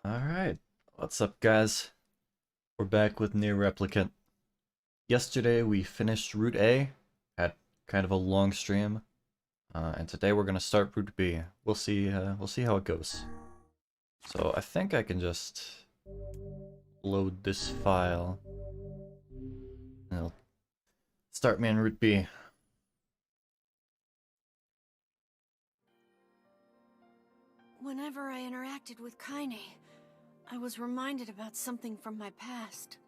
Alright, what's up guys? We're back with NieR Replicant. Yesterday we finished Route A, had kind of a long stream, and today we're gonna start Route B. We'll see how it goes. So I think I can just load this file, and it'll start me on Route B. Whenever I interacted with Kaine, I was reminded about something from my past.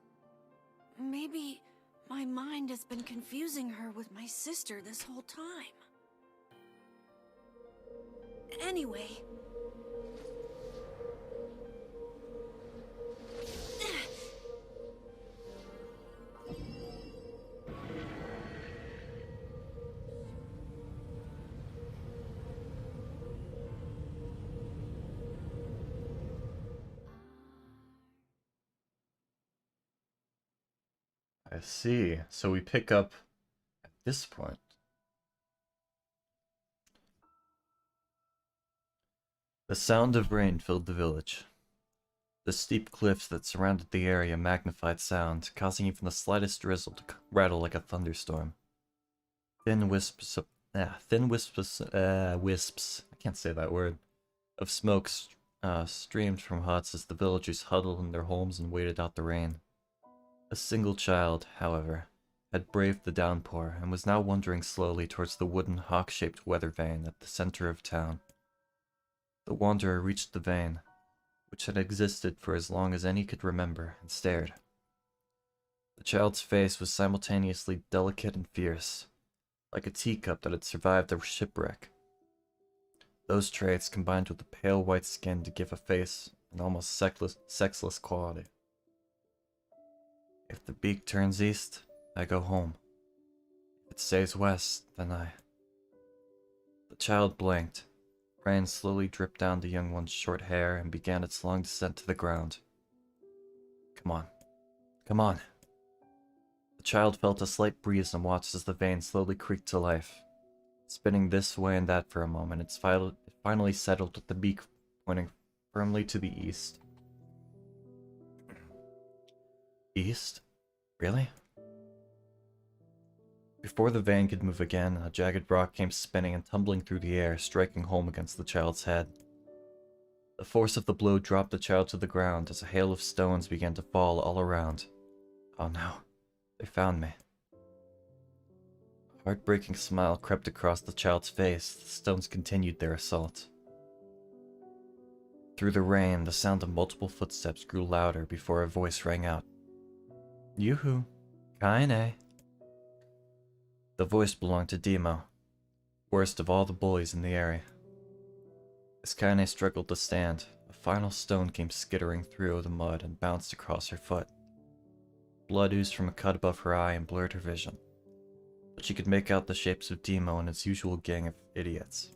Maybe my mind has been confusing her with my sister this whole time. Anyway... I see. So we pick up at this point. The sound of rain filled the village. The steep cliffs that surrounded the area magnified sound, causing even the slightest drizzle to rattle like a thunderstorm. Thin wisps, I can't say that word, of smoke streamed from huts as the villagers huddled in their homes and waited out the rain. A single child, however, had braved the downpour and was now wandering slowly towards the wooden hawk-shaped weather vane at the center of town. The wanderer reached the vane, which had existed for as long as any could remember, and stared. The child's face was simultaneously delicate and fierce, like a teacup that had survived a shipwreck. Those traits combined with the pale white skin to give a face an almost sexless quality. If the beak turns east, I go home. If it stays west, then I... The child blinked. Rain slowly dripped down the young one's short hair and began its long descent to the ground. Come on. Come on. The child felt a slight breeze and watched as the vane slowly creaked to life. Spinning this way and that for a moment, it finally settled with the beak pointing firmly to the east. East? Really? Before the van could move again, a jagged rock came spinning and tumbling through the air, striking home against the child's head. The force of the blow dropped the child to the ground as a hail of stones began to fall all around. Oh no, they found me. A heartbreaking smile crept across the child's face. The stones continued their assault. Through the rain, the sound of multiple footsteps grew louder before a voice rang out. Yoo-hoo, Kaine. The voice belonged to Demo, worst of all the bullies in the area. As Kaine struggled to stand, a final stone came skittering through the mud and bounced across her foot. Blood oozed from a cut above her eye and blurred her vision, but she could make out the shapes of Demo and his usual gang of idiots.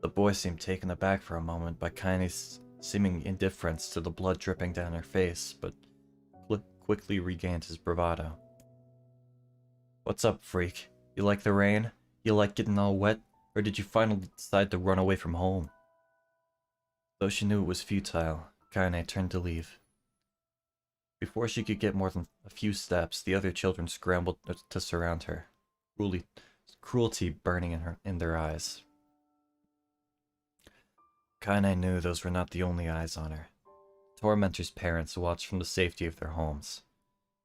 The boy seemed taken aback for a moment by Kaine's seeming indifference to the blood dripping down her face, but quickly regained his bravado. What's up, freak? You like the rain? You like getting all wet? Or did you finally decide to run away from home? Though she knew it was futile, Kaine turned to leave. Before she could get more than a few steps, the other children scrambled to surround her, cruelty burning in their eyes. Kaine knew those were not the only eyes on her. Tormentor's parents watched from the safety of their homes.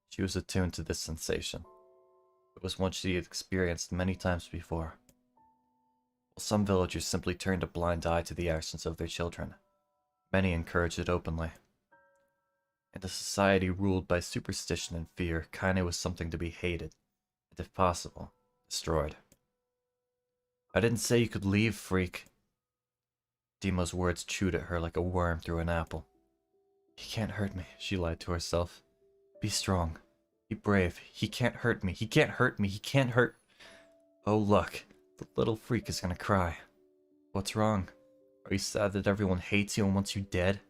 She was attuned to this sensation. It was one she had experienced many times before. While some villagers simply turned a blind eye to the actions of their children, many encouraged it openly. In a society ruled by superstition and fear, Kaine was something to be hated, and if possible, destroyed. I didn't say you could leave, freak. Demo's words chewed at her like a worm through an apple. He can't hurt me, she lied to herself. Be strong. Be brave. He can't hurt me. He can't hurt me. He can't hurt... Oh, look. The little freak is gonna cry. What's wrong? Are you sad that everyone hates you and wants you dead?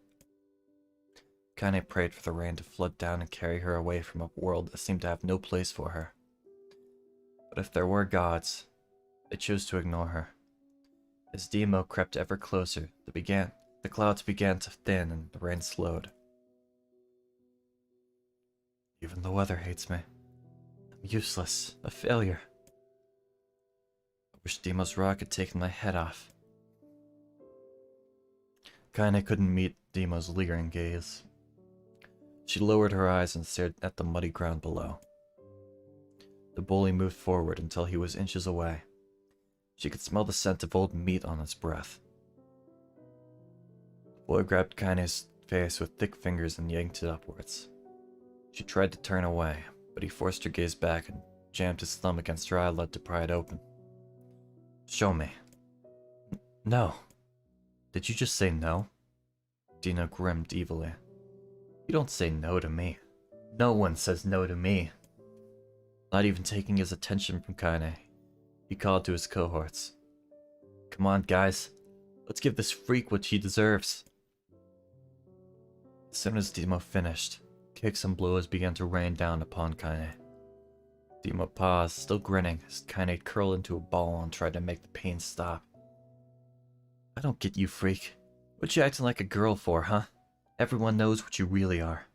Kaine prayed for the rain to flood down and carry her away from a world that seemed to have no place for her. But if there were gods, they chose to ignore her. As Demo crept ever closer, The clouds began to thin and the rain slowed. Even the weather hates me. I'm useless, a failure. I wish Demo's rock had taken my head off. Kaine couldn't meet Demo's leering gaze. She lowered her eyes and stared at the muddy ground below. The bully moved forward until he was inches away. She could smell the scent of old meat on his breath. The boy grabbed Kaine's face with thick fingers and yanked it upwards. She tried to turn away, but he forced her gaze back and jammed his thumb against her eyelid to pry it open. Show me. No. Did you just say no? Dina grinned evilly. You don't say no to me. No one says no to me. Not even taking his attention from Kaine, he called to his cohorts. Come on, guys. Let's give this freak what she deserves. As soon as Demo finished, kicks and blows began to rain down upon Kaine. Demo paused, still grinning, as Kaine curled into a ball and tried to make the pain stop. I don't get you, freak. What you acting like a girl for, huh? Everyone knows what you really are.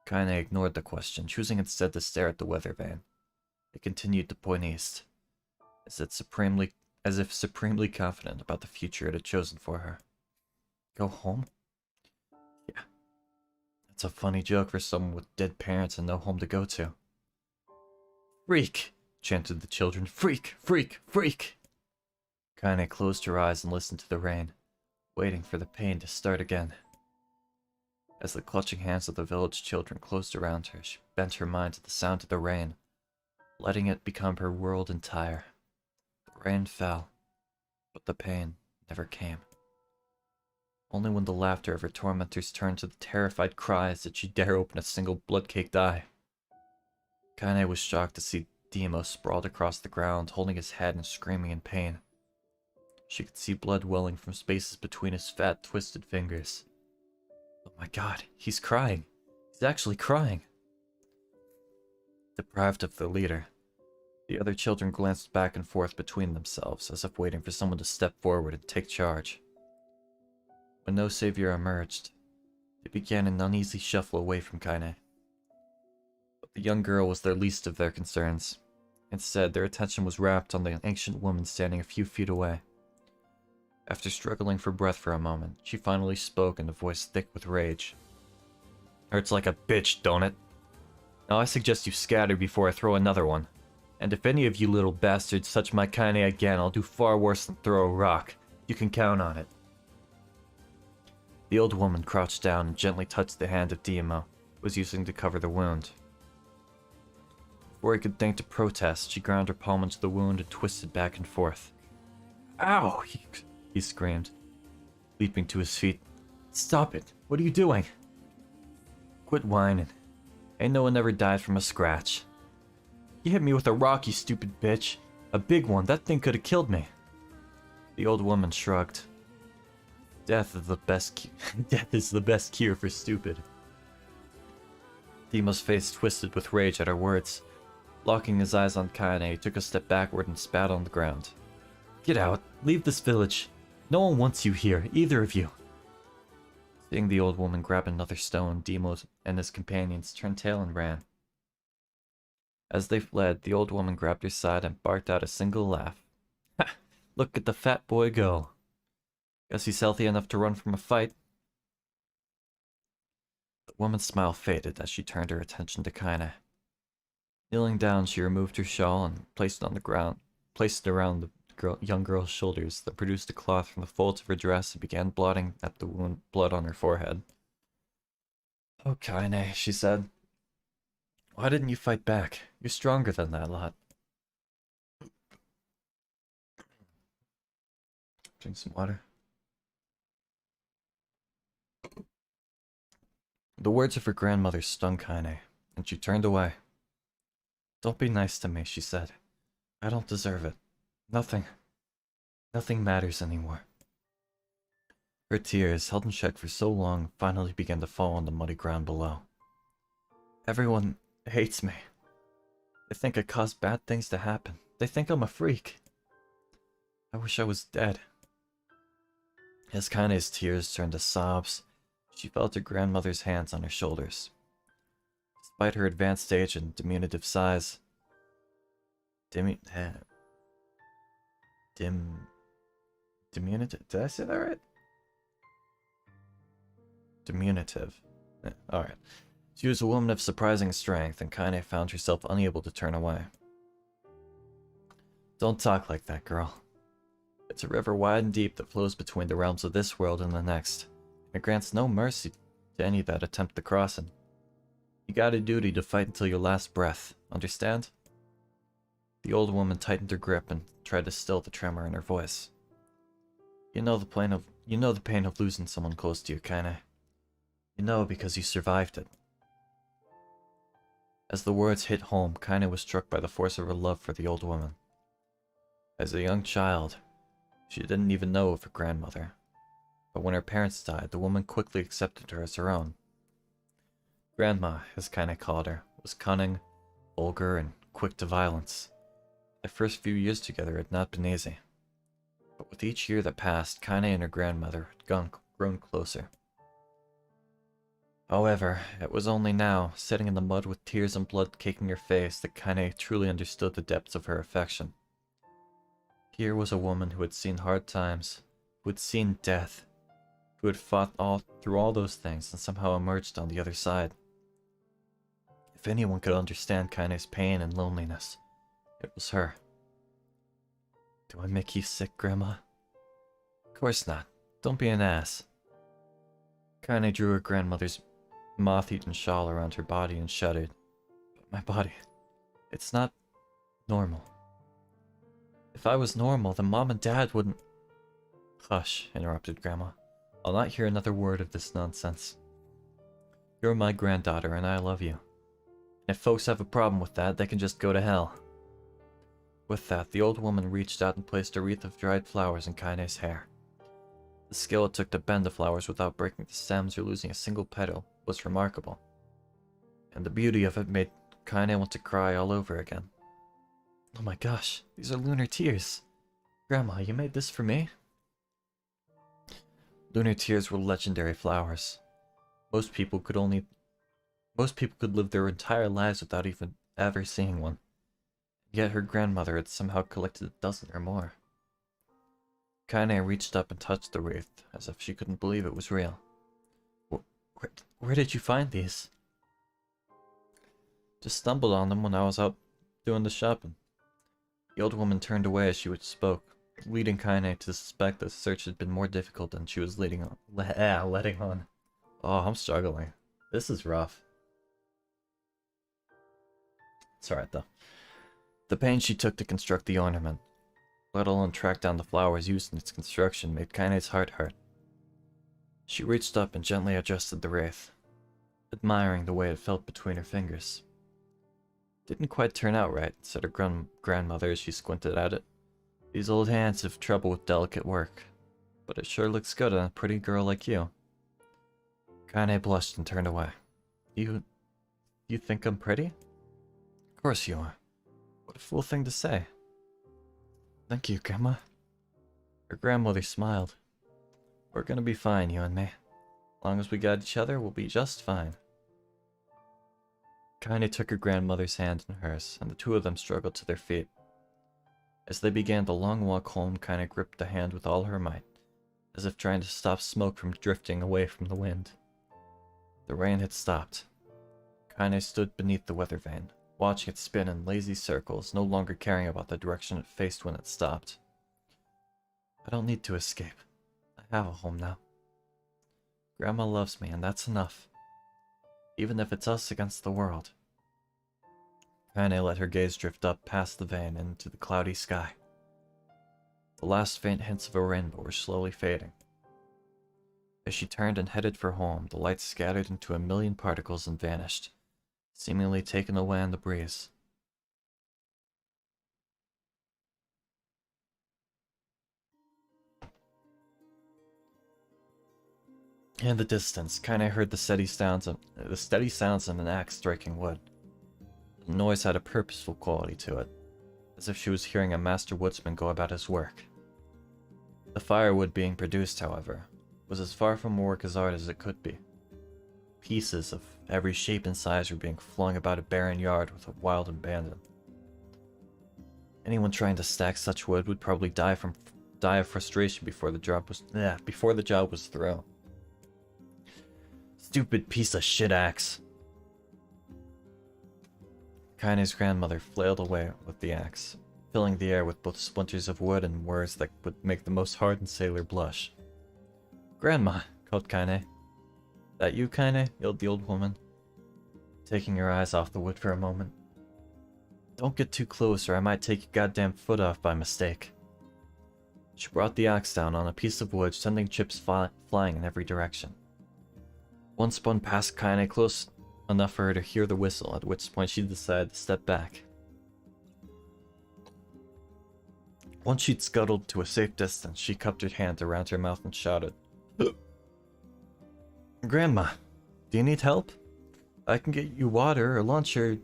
Kaine ignored the question, choosing instead to stare at the weather vane. It continued to point east, as if supremely confident about the future it had chosen for her. Go home? Yeah. That's a funny joke for someone with dead parents and no home to go to. Freak! Chanted the children. Freak! Freak! Freak! Kaine closed her eyes and listened to the rain, waiting for the pain to start again. As the clutching hands of the village children closed around her, she bent her mind to the sound of the rain, letting it become her world entire. The rain fell, but the pain never came. Only when the laughter of her tormentors turned to the terrified cries did she dare open a single blood-caked eye. Kaine was shocked to see Demo sprawled across the ground, holding his head and screaming in pain. She could see blood welling from spaces between his fat, twisted fingers. Oh my god, he's crying. He's actually crying. Deprived of their leader, the other children glanced back and forth between themselves, as if waiting for someone to step forward and take charge. When no savior emerged, they began an uneasy shuffle away from Kaine. But the young girl was their least of their concerns. Instead, their attention was wrapped on the ancient woman standing a few feet away. After struggling for breath for a moment, she finally spoke in a voice thick with rage. Hurts like a bitch, don't it? Now I suggest you scatter before I throw another one. And if any of you little bastards touch my Kaine again, I'll do far worse than throw a rock. You can count on it. The old woman crouched down and gently touched the hand of Demo, who was using to cover the wound. Before he could think to protest, she ground her palm into the wound and twisted back and forth. Ow! He screamed, leaping to his feet. Stop it! What are you doing? Quit whining. Ain't no one ever died from a scratch. You hit me with a rock, you stupid bitch. A big one. That thing could have killed me. The old woman shrugged. Death is the best cure for stupid. Demo's face twisted with rage at her words. Locking his eyes on Kaine, he took a step backward and spat on the ground. Get out. Leave this village. No one wants you here, either of you. Seeing the old woman grab another stone, Demo and his companions turned tail and ran. As they fled, the old woman grabbed her side and barked out a single laugh. Ha! Look at the fat boy go. Guess he's healthy enough to run from a fight. The woman's smile faded as she turned her attention to Kaine. Kneeling down, she removed her shawl and placed it on the ground, placed it around the young girl's shoulders, then produced a cloth from the folds of her dress and began blotting at the wound blood on her forehead. Oh, Kaine, she said. Why didn't you fight back? You're stronger than that lot. Drink some water. The words of her grandmother stung Kaine, and she turned away. Don't be nice to me, she said. I don't deserve it. Nothing matters anymore. Her tears, held in check for so long, finally began to fall on the muddy ground below. Everyone hates me. They think I caused bad things to happen. They think I'm a freak. I wish I was dead. As Kaine's tears turned to sobs, she felt her grandmother's hands on her shoulders. Despite her advanced age and diminutive size, diminutive, did I say that right? Diminutive. Alright. She was a woman of surprising strength, and Kaine found herself unable to turn away. Don't talk like that, girl. It's a river wide and deep that flows between the realms of this world and the next. It grants no mercy to any that attempt the crossing. You got a duty to fight until your last breath, understand? The old woman tightened her grip and tried to still the tremor in her voice. You know the pain of losing someone close to you, Kaine. You know because you survived it. As the words hit home, Kaine was struck by the force of her love for the old woman. As a young child, she didn't even know of her grandmother, but when her parents died, the woman quickly accepted her as her own. Grandma, as Kaine called her, was cunning, vulgar, and quick to violence. The first few years together had not been easy, but with each year that passed, Kaine and her grandmother had grown closer. However, it was only now, sitting in the mud with tears and blood caking her face, that Kaine truly understood the depths of her affection. Here was a woman who had seen hard times, who had seen death, who had fought through all those things and somehow emerged on the other side. If anyone could understand Kaine's pain and loneliness, it was her. Do I make you sick, Grandma? Of course not. Don't be an ass. Kaine drew her grandmother's moth-eaten shawl around her body and shuddered. But my body, it's not normal. If I was normal, then Mom and Dad wouldn't... Hush, interrupted Grandma. I'll not hear another word of this nonsense. You're my granddaughter, and I love you. And if folks have a problem with that, they can just go to hell. With that, the old woman reached out and placed a wreath of dried flowers in Kaine's hair. The skill it took to bend the flowers without breaking the stems or losing a single petal was remarkable. And the beauty of it made Kaine want to cry all over again. Oh my gosh, these are lunar tears. Grandma, you made this for me? Lunar tears were legendary flowers. Most people could live their entire lives without even ever seeing one. Yet her grandmother had somehow collected a dozen or more. Kaine reached up and touched the wreath, as if she couldn't believe it was real. Where did you find these? Just stumbled on them when I was out doing the shopping. The old woman turned away as she spoke, leading Kaine to suspect the search had been more difficult than she was letting on. Oh, I'm struggling. This is rough. It's alright though. The pains she took to construct the ornament, let alone track down the flowers used in its construction, made Kaine's heart hurt. She reached up and gently adjusted the wreath, admiring the way it felt between her fingers. Didn't quite turn out right, said her grandmother as she squinted at it. These old hands have trouble with delicate work, but it sure looks good on a pretty girl like you. Kaine blushed and turned away. You think I'm pretty? Of course you are. What a fool thing to say. Thank you, Grandma. Her grandmother smiled. We're gonna be fine, you and me. As long as we got each other, we'll be just fine. Kaine took her grandmother's hand in hers, and the two of them struggled to their feet. As they began the long walk home, Kaine gripped the hand with all her might, as if trying to stop smoke from drifting away from the wind. The rain had stopped. Kaine stood beneath the weather vane, watching it spin in lazy circles, no longer caring about the direction it faced when it stopped. I don't need to escape. I have a home now. Grandma loves me, and that's enough. Even if it's us against the world. Kaine let her gaze drift up past the vane into the cloudy sky. The last faint hints of a rainbow were slowly fading. As she turned and headed for home, the light scattered into a million particles and vanished, seemingly taken away on the breeze. In the distance, Kaine heard the steady sounds of an axe striking wood. The noise had a purposeful quality to it, as if she was hearing a master woodsman go about his work. The firewood being produced, however, was as far from work as art as it could be. Pieces of every shape and size were being flung about a barren yard with a wild abandon. Anyone trying to stack such wood would probably die of frustration before the job was through. Stupid piece of shit axe. Kaine's grandmother flailed away with the axe, filling the air with both splinters of wood and words that would make the most hardened sailor blush. "Grandma," called Kaine. "That you, Kaine?" yelled the old woman, taking her eyes off the wood for a moment. "Don't get too close or I might take your goddamn foot off by mistake." She brought the axe down on a piece of wood, sending chips flying in every direction. One spun past Kaine close enough for her to hear the whistle, at which point she decided to step back. Once she'd scuttled to a safe distance, she cupped her hand around her mouth and shouted, "Grandma, do you need help? I can get you water or lunch or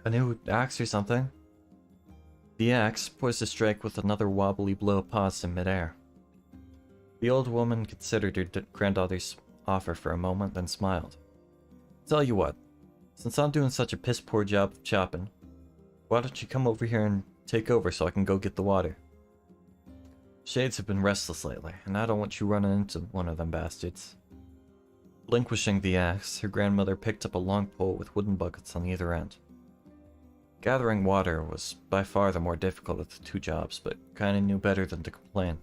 a new axe or something." The axe, poised to strike with another wobbly blow, paused in midair. The old woman considered her granddaughter's offer for a moment, then smiled. "Tell you what, since I'm doing such a piss-poor job of chopping, why don't you come over here and take over so I can go get the water? Shades have been restless lately, and I don't want you running into one of them bastards." Relinquishing the axe, her grandmother picked up a long pole with wooden buckets on either end. Gathering water was by far the more difficult of the two jobs, but Kaine knew better than to complain.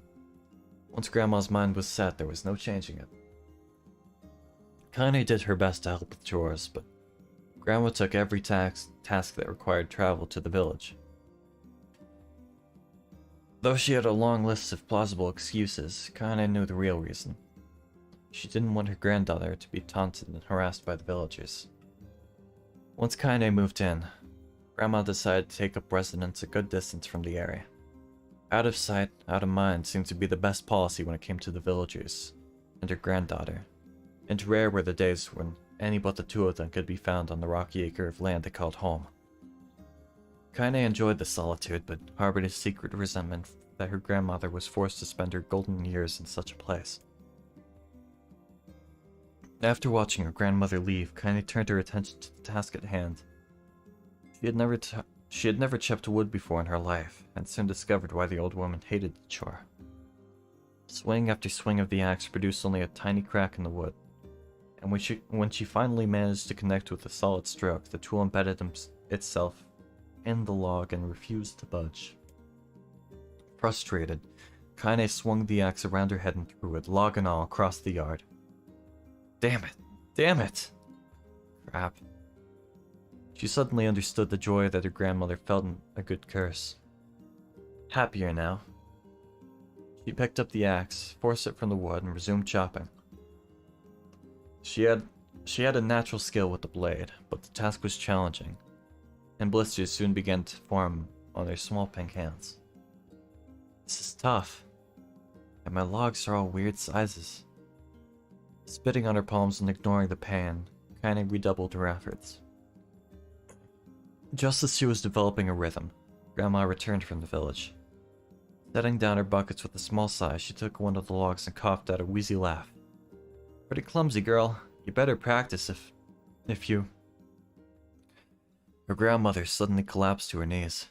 Once Grandma's mind was set, there was no changing it. Kaine did her best to help with chores, but Grandma took every task that required travel to the village. Though she had a long list of plausible excuses, Kaine knew the real reason. She didn't want her granddaughter to be taunted and harassed by the villagers. Once Kaine moved in, Grandma decided to take up residence a good distance from the area. Out of sight, out of mind seemed to be the best policy when it came to the villagers and her granddaughter, and rare were the days when any but the two of them could be found on the rocky acre of land they called home. Kaine enjoyed the solitude, but harbored a secret resentment that her grandmother was forced to spend her golden years in such a place. After watching her grandmother leave, Kaine turned her attention to the task at hand. She had never chopped wood before in her life, and soon discovered why the old woman hated the chore. Swing after swing of the axe produced only a tiny crack in the wood, and when she finally managed to connect with a solid stroke, the tool embedded itself in the log and refused to budge. Frustrated, Kaine swung the axe around her head and threw it, log and all, across the yard. Damn it! Damn it! Crap. She suddenly understood the joy that her grandmother felt in a good curse. Happier now, she picked up the axe, forced it from the wood, and resumed chopping. She had a natural skill with the blade, but the task was challenging, and blisters soon began to form on her small pink hands. This is tough, and my logs are all weird sizes. Spitting on her palms and ignoring the pain, Kaine redoubled her efforts. Just as she was developing a rhythm, Grandma returned from the village. Setting down her buckets with a small sigh, she took one of the logs and coughed out a wheezy laugh. "Pretty clumsy, girl. You better practice if you..." Her grandmother suddenly collapsed to her knees,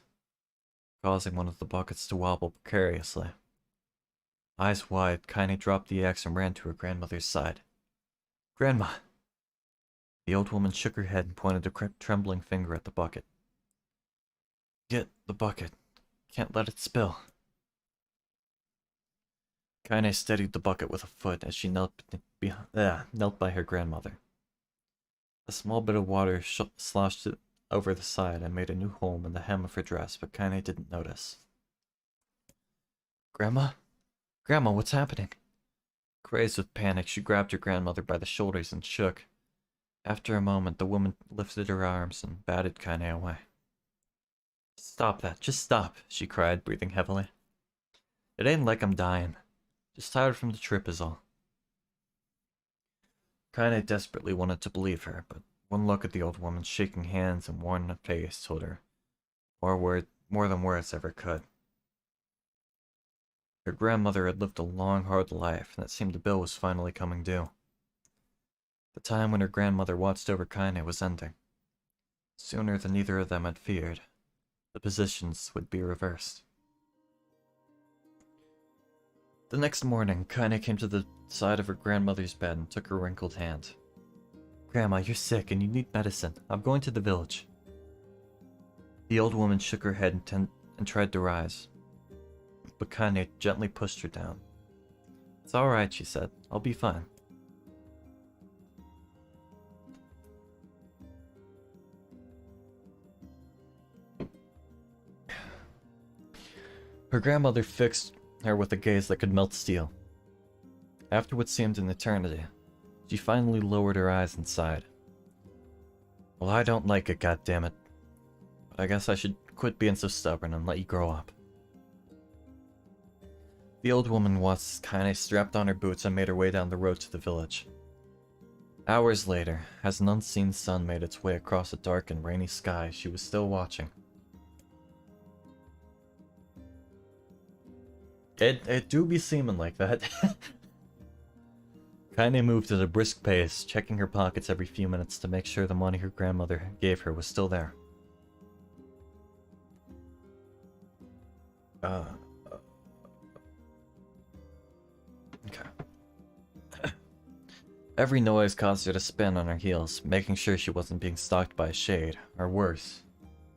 causing one of the buckets to wobble precariously. Eyes wide, Kaine dropped the axe and ran to her grandmother's side. "Grandma!" The old woman shook her head and pointed a trembling finger at the bucket. "Get the bucket. Can't let it spill." Kaine steadied the bucket with a foot as she knelt by her grandmother. A small bit of water sloshed over the side and made a new hole in the hem of her dress, but Kaine didn't notice. "Grandma? Grandma, what's happening?" Crazed with panic, she grabbed her grandmother by the shoulders and shook. After a moment, the woman lifted her arms and batted Kaine away. "Stop that, just stop," she cried, breathing heavily. "It ain't like I'm dying. Just tired from the trip is all." Kaine desperately wanted to believe her, but one look at the old woman's shaking hands and worn face told her more than words ever could. Her grandmother had lived a long, hard life, and it seemed the bill was finally coming due. The time when her grandmother watched over Kaine was ending. Sooner than either of them had feared, the positions would be reversed. The next morning, Kaine came to the side of her grandmother's bed and took her wrinkled hand. "Grandma, you're sick and you need medicine. I'm going to the village." The old woman shook her head and tried to rise, but Kaine gently pushed her down. "It's alright," she said. "I'll be fine." Her grandmother fixed her with a gaze that could melt steel. After what seemed an eternity, she finally lowered her eyes and sighed. "Well, I don't like it, goddammit. But I guess I should quit being so stubborn and let you grow up." The old woman watched Kaine strapped on her boots and made her way down the road to the village. Hours later, as an unseen sun made its way across a dark and rainy sky, she was still watching. It do be seeming like that. Kaine moved at a brisk pace, checking her pockets every few minutes to make sure the money her grandmother gave her was still there. Okay. Every noise caused her to spin on her heels, making sure she wasn't being stalked by a shade, or worse,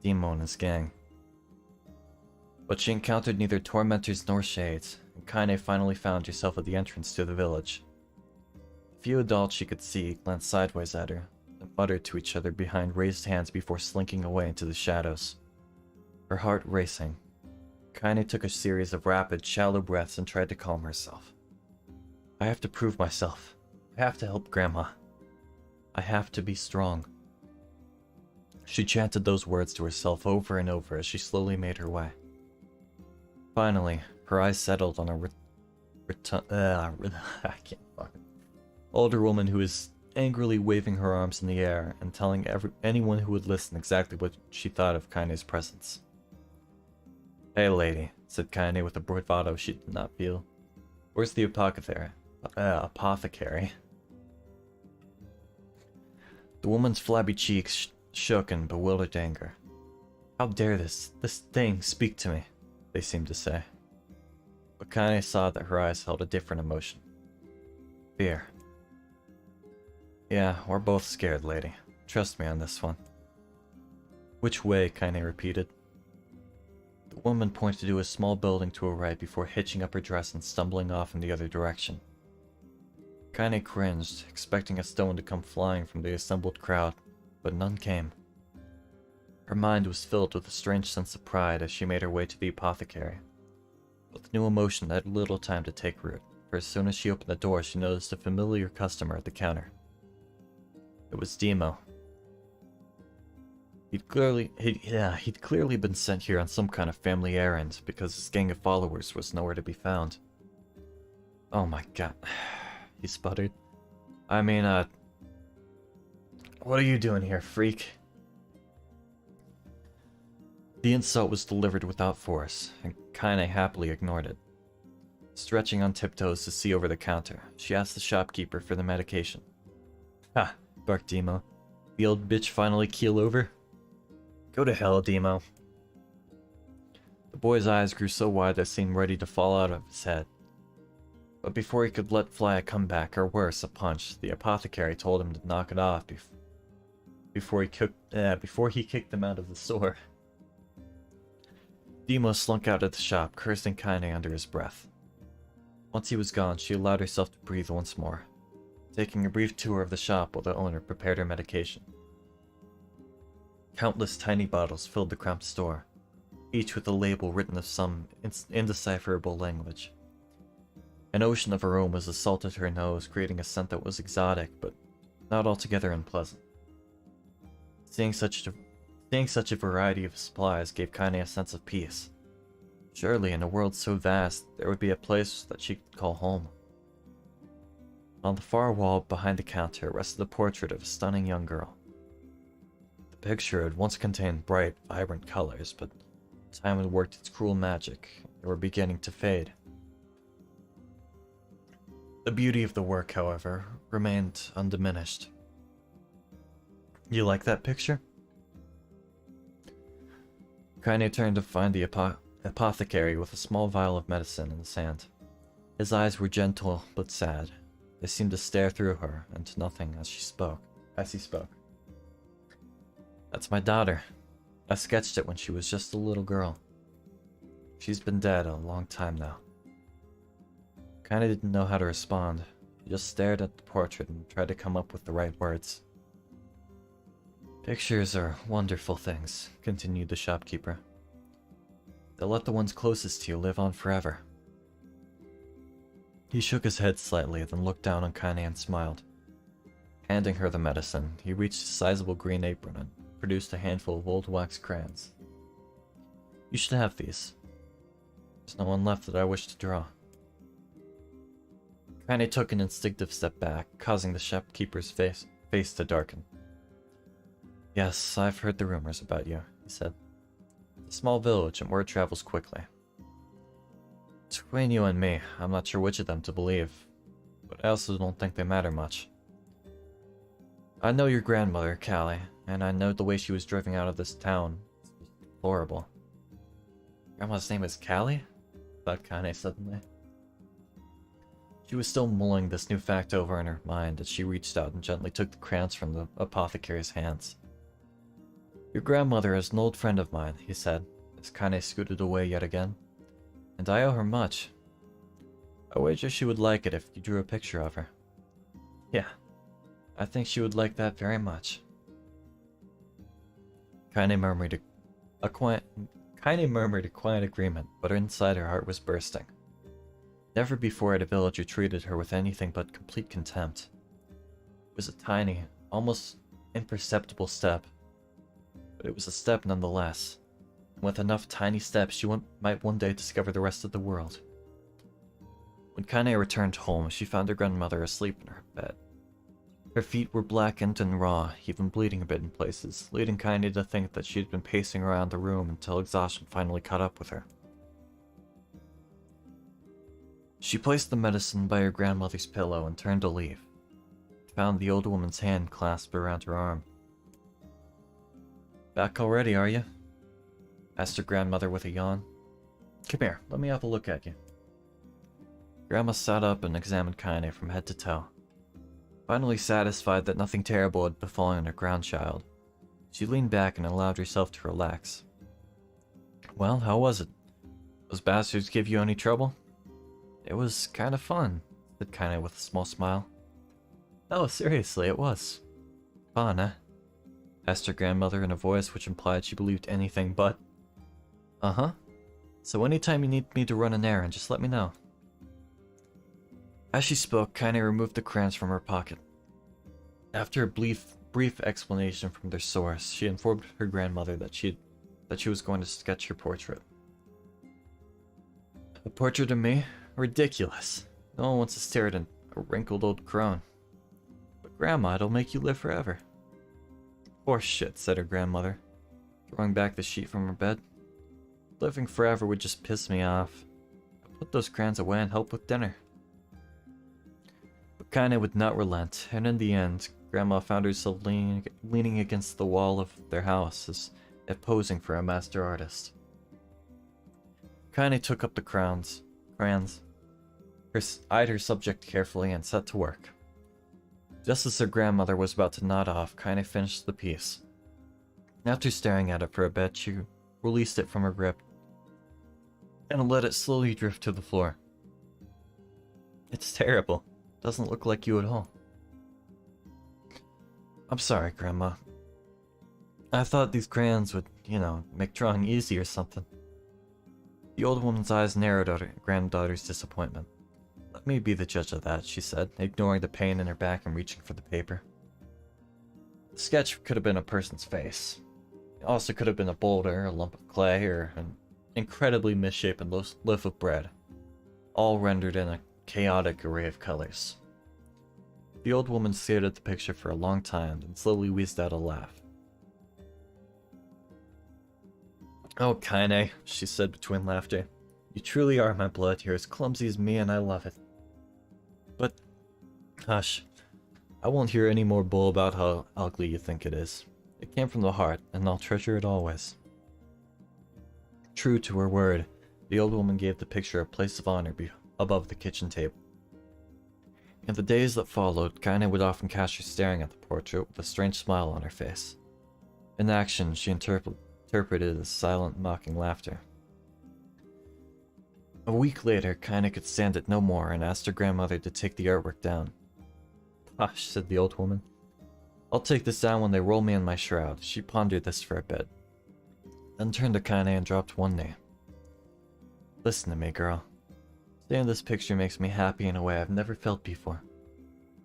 Demo and his gang. But she encountered neither tormentors nor shades, and Kaine finally found herself at the entrance to the village. A few adults she could see glanced sideways at her, and muttered to each other behind raised hands before slinking away into the shadows. Her heart racing, Kaine took a series of rapid, shallow breaths and tried to calm herself. "I have to prove myself. I have to help Grandma. I have to be strong." She chanted those words to herself over and over as she slowly made her way. Finally, her eyes settled on a I can't fucking older woman who was angrily waving her arms in the air and telling anyone who would listen exactly what she thought of Kaine's presence. "Hey lady," said Kaine with a bravado she did not feel. "Where's the apothecary?" Apothecary. The woman's flabby cheeks shook in bewildered anger. "How dare this thing speak to me?" they seemed to say. But Kaine saw that her eyes held a different emotion. Fear. "Yeah, we're both scared, lady. Trust me on this one." "Which way?" Kaine repeated. The woman pointed to a small building to her right before hitching up her dress and stumbling off in the other direction. Kaine cringed, expecting a stone to come flying from the assembled crowd, but none came. Her mind was filled with a strange sense of pride as she made her way to the apothecary. But the new emotion had little time to take root, for as soon as she opened the door she noticed a familiar customer at the counter. It was Demo. He'd clearly been sent here on some kind of family errand because his gang of followers was nowhere to be found. "Oh my god," he sputtered. "I mean, what are you doing here, freak?" The insult was delivered without force, and Kaine happily ignored it. Stretching on tiptoes to see over the counter, she asked the shopkeeper for the medication. "Ha!" barked Demo. "The old bitch finally keel over?" "Go to hell, Demo." The boy's eyes grew so wide they seemed ready to fall out of his head. But before he could let fly a comeback, or worse, a punch, the apothecary told him to knock it off before he kicked them out of the store. Demo slunk out of the shop, cursing Kaine under his breath. Once he was gone, she allowed herself to breathe once more, taking a brief tour of the shop while the owner prepared her medication. Countless tiny bottles filled the cramped store, each with a label written in some indecipherable language. An ocean of aromas assaulted her nose, creating a scent that was exotic, but not altogether unpleasant. Seeing such a variety of supplies gave Kaine a sense of peace. Surely, in a world so vast, there would be a place that she could call home. On the far wall behind the counter rested the portrait of a stunning young girl. The picture had once contained bright, vibrant colors, but time had worked its cruel magic, and they were beginning to fade. The beauty of the work, however, remained undiminished. You like that picture? Kaine turned to find the apothecary with a small vial of medicine in his hand. His eyes were gentle but sad. They seemed to stare through her into nothing as he spoke. That's my daughter. I sketched it when she was just a little girl. She's been dead a long time now. Kinda didn't know how to respond. He just stared at the portrait and tried to come up with the right words. Pictures are wonderful things, continued the shopkeeper. They'll let the ones closest to you live on forever. He shook his head slightly, then looked down on Kaine and smiled. Handing her the medicine, he reached a sizable green apron and produced a handful of old wax crayons. You should have these. There's no one left that I wish to draw. Kaine took an instinctive step back, causing the shopkeeper's face to darken. Yes, I've heard the rumors about you, he said. It's a small village and word travels quickly. Between you and me, I'm not sure which of them to believe, but I also don't think they matter much. I know your grandmother, Callie, and I know the way she was driven out of this town. It's deplorable. Grandma's name is Callie? Thought Kaine suddenly. She was still mulling this new fact over in her mind as she reached out and gently took the crayons from the apothecary's hands. Your grandmother is an old friend of mine, he said, as Kaine scooted away yet again. And I owe her much. I wager she would like it if you drew a picture of her. Yeah, I think she would like that very much. Kaine murmured a quiet agreement, but inside her heart was bursting. Never before had a villager treated her with anything but complete contempt. It was a tiny, almost imperceptible step, but it was a step nonetheless. And with enough tiny steps, she might one day discover the rest of the world. When Kaine returned home, she found her grandmother asleep in her bed. Her feet were blackened and raw, even bleeding a bit in places, leading Kaine to think that she had been pacing around the room until exhaustion finally caught up with her. She placed the medicine by her grandmother's pillow and turned to leave. Found the old woman's hand clasped around her arm. Back already, are you? Asked her grandmother with a yawn. Come here, let me have a look at you. Grandma sat up and examined Kaine from head to toe. Finally satisfied that nothing terrible had befallen her grandchild, she leaned back and allowed herself to relax. Well, how was it? Those bastards give you any trouble? It was kind of fun, said Kaine with a small smile. Oh, seriously, it was. Fun, eh? Asked her grandmother in a voice which implied she believed anything but. Uh-huh. So anytime you need me to run an errand, just let me know. As she spoke, Kaine removed the crayons from her pocket. After a brief explanation from their source, she informed her grandmother that she was going to sketch her portrait. A portrait of me? Ridiculous. No one wants to stare at a wrinkled old crone. But Grandma, it'll make you live forever. Horse shit, said her grandmother, throwing back the sheet from her bed. Living forever would just piss me off. I'll put those crayons away and help with dinner. But Kaine would not relent, and in the end, Grandma found herself leaning against the wall of their house as if posing for a master artist. Kaine took up the crayons, eyed her subject carefully, and set to work. Just as her grandmother was about to nod off, Kaine finished the piece. After staring at it for a bit, she released it from her grip and let it slowly drift to the floor. It's terrible. Doesn't look like you at all. I'm sorry, Grandma. I thought these crayons would, make drawing easy or something. The old woman's eyes narrowed at her granddaughter's disappointment. Let me be the judge of that, she said, ignoring the pain in her back and reaching for the paper. The sketch could have been a person's face. It also could have been a boulder, a lump of clay, or an incredibly misshapen loaf of bread, all rendered in a chaotic array of colors. The old woman stared at the picture for a long time, and slowly wheezed out a laugh. Oh, Kaine, she said between laughter. You truly are my blood. You're as clumsy as me, and I love it. But Hush. I won't hear any more bull about how ugly you think it is. It came from the heart, and I'll treasure it always. True to her word, the old woman gave the picture a place of honor above the kitchen table. In the days that followed, Kaine would often catch her staring at the portrait with a strange smile on her face. In action, she interpreted as silent, mocking laughter. A week later, Kaine could stand it no more and asked her grandmother to take the artwork down. Hush, said the old woman. I'll take this down when they roll me in my shroud. She pondered this for a bit, then turned to Kaine and dropped one knee. Listen to me, girl. Seeing this picture makes me happy in a way I've never felt before.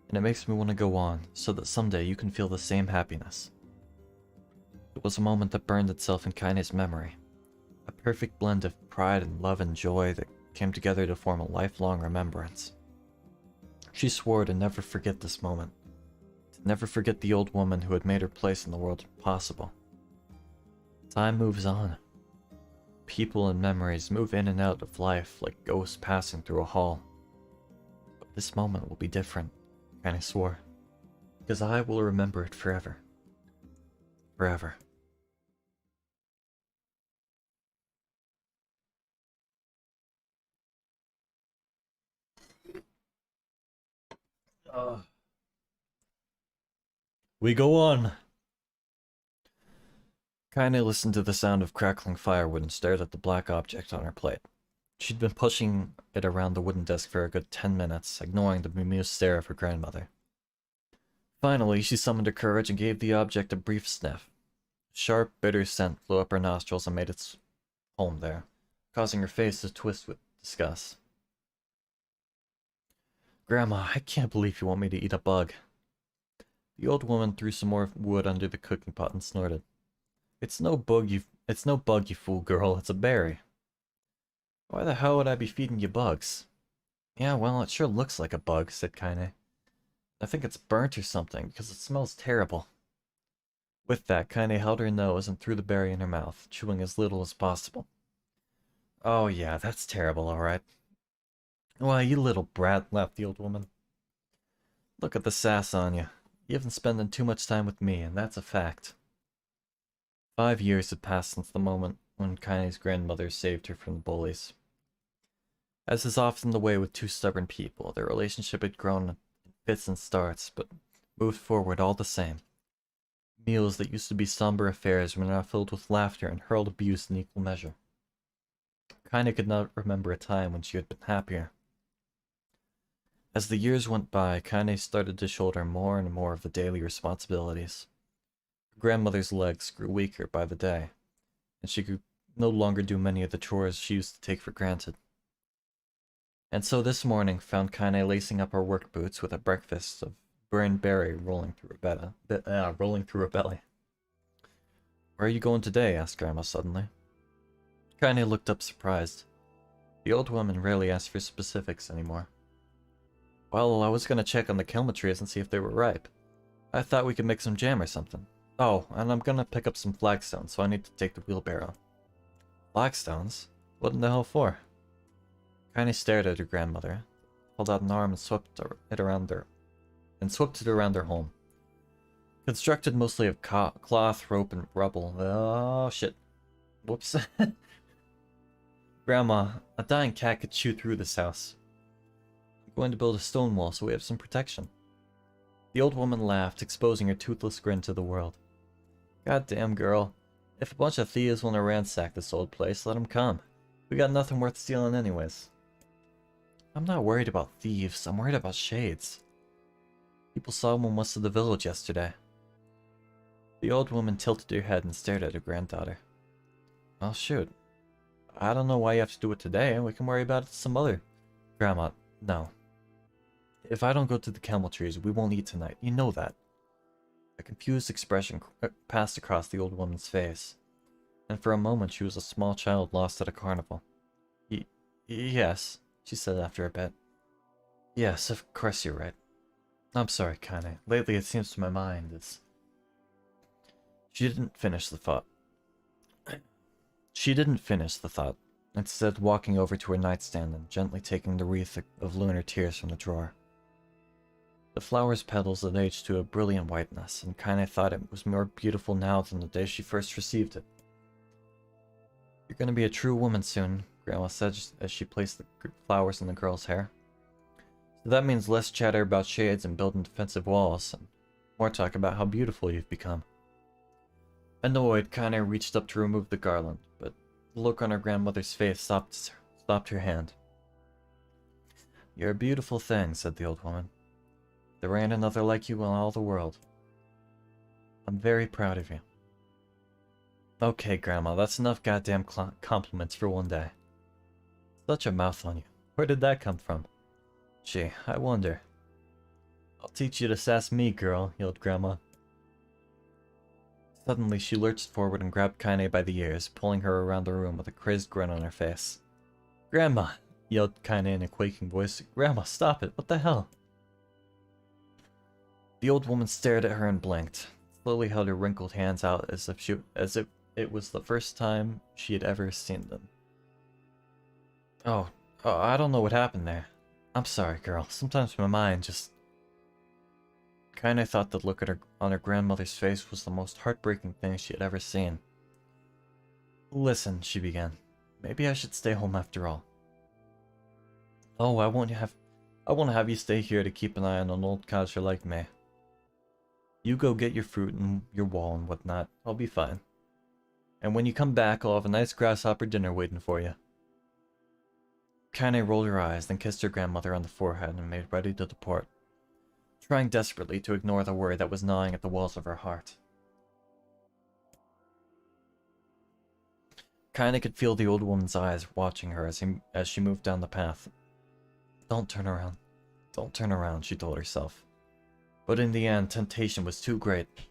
And it makes me want to go on, so that someday you can feel the same happiness. It was a moment that burned itself in Kaine's memory. A perfect blend of pride and love and joy that came together to form a lifelong remembrance. She swore to never forget this moment. To never forget the old woman who had made her place in the world possible. Time moves on. People and memories move in and out of life like ghosts passing through a hall. But this moment will be different, Kaine swore. Because I will remember it forever. Forever. We go on. Kaine listened to the sound of crackling firewood and stared at the black object on her plate. She'd been pushing it around the wooden desk for a good 10 minutes, ignoring the bemused stare of her grandmother. Finally, she summoned her courage and gave the object a brief sniff. A sharp, bitter scent flew up her nostrils and made its home there, causing her face to twist with disgust. Grandma, I can't believe you want me to eat a bug. The old woman threw some more wood under the cooking pot and snorted. It's no bug, you fool girl, it's a berry. Why the hell would I be feeding you bugs? Yeah, well, it sure looks like a bug, said Kaine. I think it's burnt or something, because it smells terrible. With that, Kaine held her nose and threw the berry in her mouth, chewing as little as possible. Oh yeah, that's terrible, alright. Why, you little brat, laughed the old woman. Look at the sass on you. You've been spending too much time with me, and that's a fact. 5 years had passed since the moment when Kaine's grandmother saved her from the bullies. As is often the way with two stubborn people, their relationship had grown in fits and starts, but moved forward all the same. Meals that used to be somber affairs were now filled with laughter and hurled abuse in equal measure. Kaine could not remember a time when she had been happier. As the years went by, Kaine started to shoulder more and more of the daily responsibilities. Her grandmother's legs grew weaker by the day, and she could no longer do many of the chores she used to take for granted. And so this morning found Kaine lacing up her work boots with a breakfast of burned berry rolling through her belly. Where are you going today? Asked Grandma suddenly. Kaine looked up surprised. The old woman rarely asked for specifics anymore. Well, I was gonna check on the kilma trees and see if they were ripe. I thought we could make some jam or something. Oh, and I'm gonna pick up some flagstones, so I need to take the wheelbarrow. Flagstones? What in the hell for? Kaine stared at her grandmother, held out an arm and swept it around her home. Constructed mostly of cloth, rope, and rubble. Oh, shit. Whoops. Grandma, a dying cat could chew through this house. I'm going to build a stone wall so we have some protection. The old woman laughed, exposing her toothless grin to the world. Goddamn, girl. If a bunch of thieves want to ransack this old place, let them come. We got nothing worth stealing anyways. I'm not worried about thieves, I'm worried about shades. People saw one west of the village yesterday. The old woman tilted her head and stared at her granddaughter. Well, shoot. I don't know why you have to do it today. We can worry about it some other. Grandma, no. If I don't go to the camel trees, we won't eat tonight. You know that. A confused expression passed across the old woman's face, and for a moment she was a small child lost at a carnival. Yes, she said after a bit. Yes, of course you're right. I'm sorry, Kaine. Lately it seems to my mind is... She didn't finish the thought, instead walking over to her nightstand and gently taking the wreath of lunar tears from the drawer. The flower's petals had aged to a brilliant whiteness, and Kaine thought it was more beautiful now than the day she first received it. "You're gonna be a true woman soon," Grandma said as she placed the flowers in the girl's hair. "So that means less chatter about shades and building defensive walls, and more talk about how beautiful you've become." Annoyed, Kaine reached up to remove the garland, but the look on her grandmother's face stopped her hand. "You're a beautiful thing," said the old woman. "There ain't another like you in all the world. I'm very proud of you." "Okay, Grandma, that's enough goddamn compliments for one day." "Such a mouth on you. Where did that come from?" "Gee, I wonder." "I'll teach you to sass me, girl," yelled Grandma. Suddenly, she lurched forward and grabbed Kaine by the ears, pulling her around the room with a crazed grin on her face. "Grandma!" yelled Kaine in a quaking voice. "Grandma, stop it! What the hell?" The old woman stared at her and blinked, slowly held her wrinkled hands out as if it was the first time she had ever seen them. Oh, I don't know what happened there. I'm sorry, girl. Sometimes my mind just..." Kaine thought the look on her grandmother's face was the most heartbreaking thing she had ever seen. "Listen," she began. "Maybe I should stay home after all." "Oh, I won't have you stay here to keep an eye on an old codger like me. You go get your fruit and your wall and whatnot. I'll be fine. And when you come back, I'll have a nice grasshopper dinner waiting for you." Kaine rolled her eyes, then kissed her grandmother on the forehead and made ready to depart, trying desperately to ignore the worry that was gnawing at the walls of her heart. Kaine could feel the old woman's eyes watching her as she moved down the path. "Don't turn around. Don't turn around," she told herself. But in the end, temptation was too great.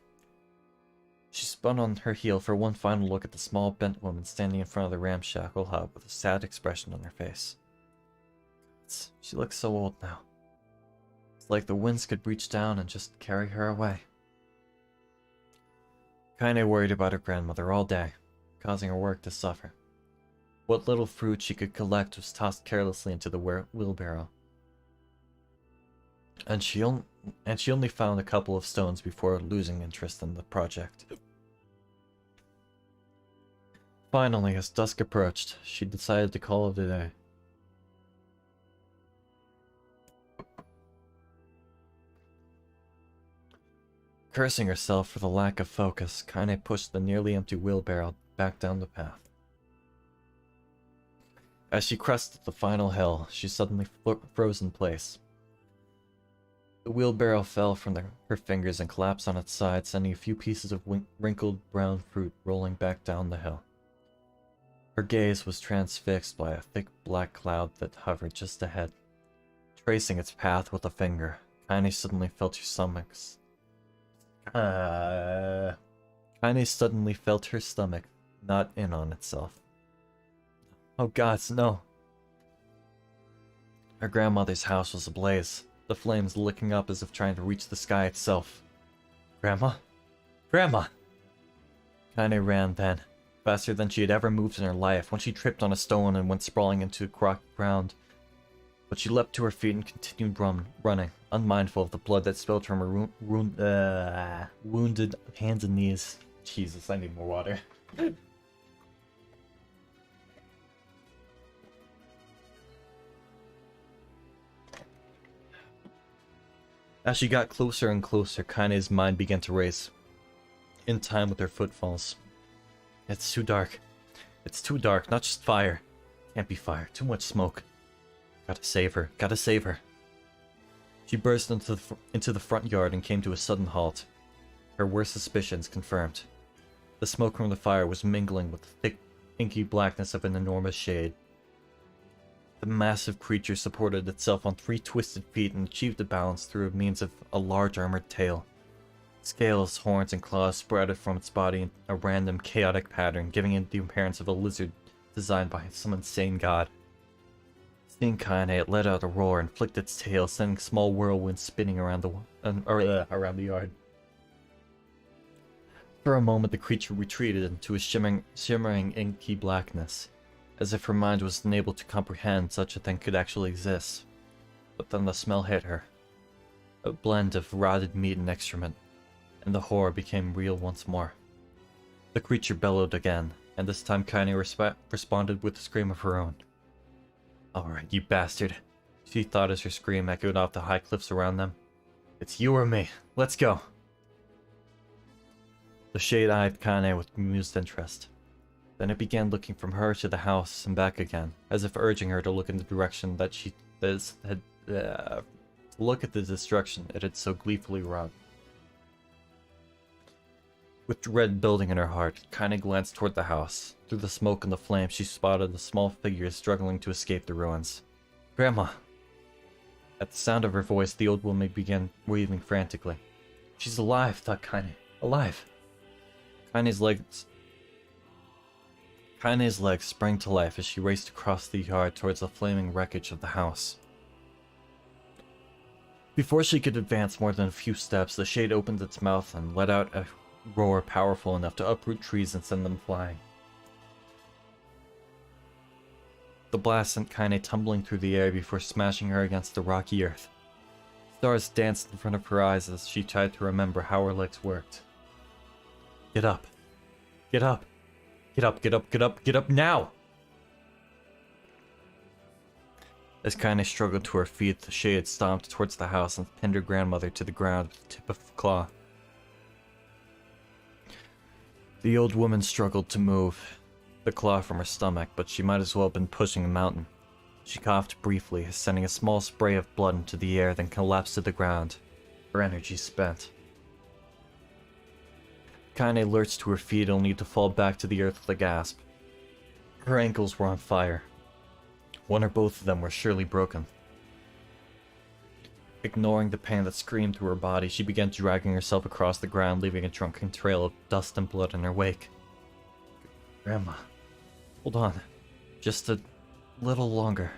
She spun on her heel for one final look at the small, bent woman standing in front of the ramshackle hut with a sad expression on her face. She looks so old now. It's like the winds could reach down and just carry her away. Kaine worried about her grandmother all day, causing her work to suffer. What little fruit she could collect was tossed carelessly into the wheelbarrow. And she only found a couple of stones before losing interest in the project. Finally, as dusk approached, she decided to call it a day. Cursing herself for the lack of focus, Kaine pushed the nearly empty wheelbarrow back down the path. As she crested the final hill, she suddenly froze in place. The wheelbarrow fell from her fingers and collapsed on its side, sending a few pieces of wrinkled brown fruit rolling back down the hill. Her gaze was transfixed by a thick black cloud that hovered just ahead. Tracing its path with a finger, Kaine suddenly felt her stomach knot in on itself. Oh gods, no! Her grandmother's house was ablaze, the flames licking up as if trying to reach the sky itself. "Grandma? Grandma!" Kaine ran then, faster than she had ever moved in her life, when she tripped on a stone and went sprawling into the ground. But she leapt to her feet and continued running, unmindful of the blood that spilled from her wounded hands and knees. Jesus, I need more water. As she got closer and closer, Kaine's mind began to race, in time with her footfalls. It's too dark. It's too dark, not just fire. Can't be fire, too much smoke. Gotta save her, gotta save her. She burst into the front yard and came to a sudden halt, her worst suspicions confirmed. The smoke from the fire was mingling with the thick, inky blackness of an enormous shade. The massive creature supported itself on 3 twisted feet and achieved a balance through means of a large armored tail. Scales, horns, and claws sprouted from its body in a random, chaotic pattern, giving it the appearance of a lizard designed by some insane god. Seeing Kaine, it let out a roar and flicked its tail, sending small whirlwinds spinning around the yard. For a moment, the creature retreated into a shimmering inky blackness, as if her mind was unable to comprehend such a thing could actually exist. But then the smell hit her. a blend of rotted meat and excrement, and the horror became real once more. The creature bellowed again, and this time Kaine responded with a scream of her own. Alright, you bastard, she thought as her scream echoed off the high cliffs around them. It's you or me. Let's go. The shade eyed Kaine with amused interest. Then it began looking from her to the house and back again, as if urging her to look in the direction that look at the destruction it had so gleefully wrought. With dread building in her heart, Kaine glanced toward the house. Through the smoke and the flames, she spotted a small figure struggling to escape the ruins. Grandma! At the sound of her voice, the old woman began weaving frantically. She's alive, thought Kaine. Alive! Kaine's legs sprang to life as she raced across the yard towards the flaming wreckage of the house. Before she could advance more than a few steps, the shade opened its mouth and let out a roar powerful enough to uproot trees and send them flying. The blast sent Kaine tumbling through the air before smashing her against the rocky earth. Stars danced in front of her eyes as she tried to remember how her legs worked. Get up. Get up. Get up, get up, get up, get up now! As Kaine struggled to her feet, the shade stomped towards the house and pinned her grandmother to the ground with the tip of a claw. The old woman struggled to move the claw from her stomach, but she might as well have been pushing a mountain. She coughed briefly, sending a small spray of blood into the air, then collapsed to the ground, her energy spent. Kaine lurched to her feet only to fall back to the earth with a gasp. Her ankles were on fire. One or both of them were surely broken. Ignoring the pain that screamed through her body, she began dragging herself across the ground, leaving a drunken trail of dust and blood in her wake. Grandma, hold on. Just a little longer.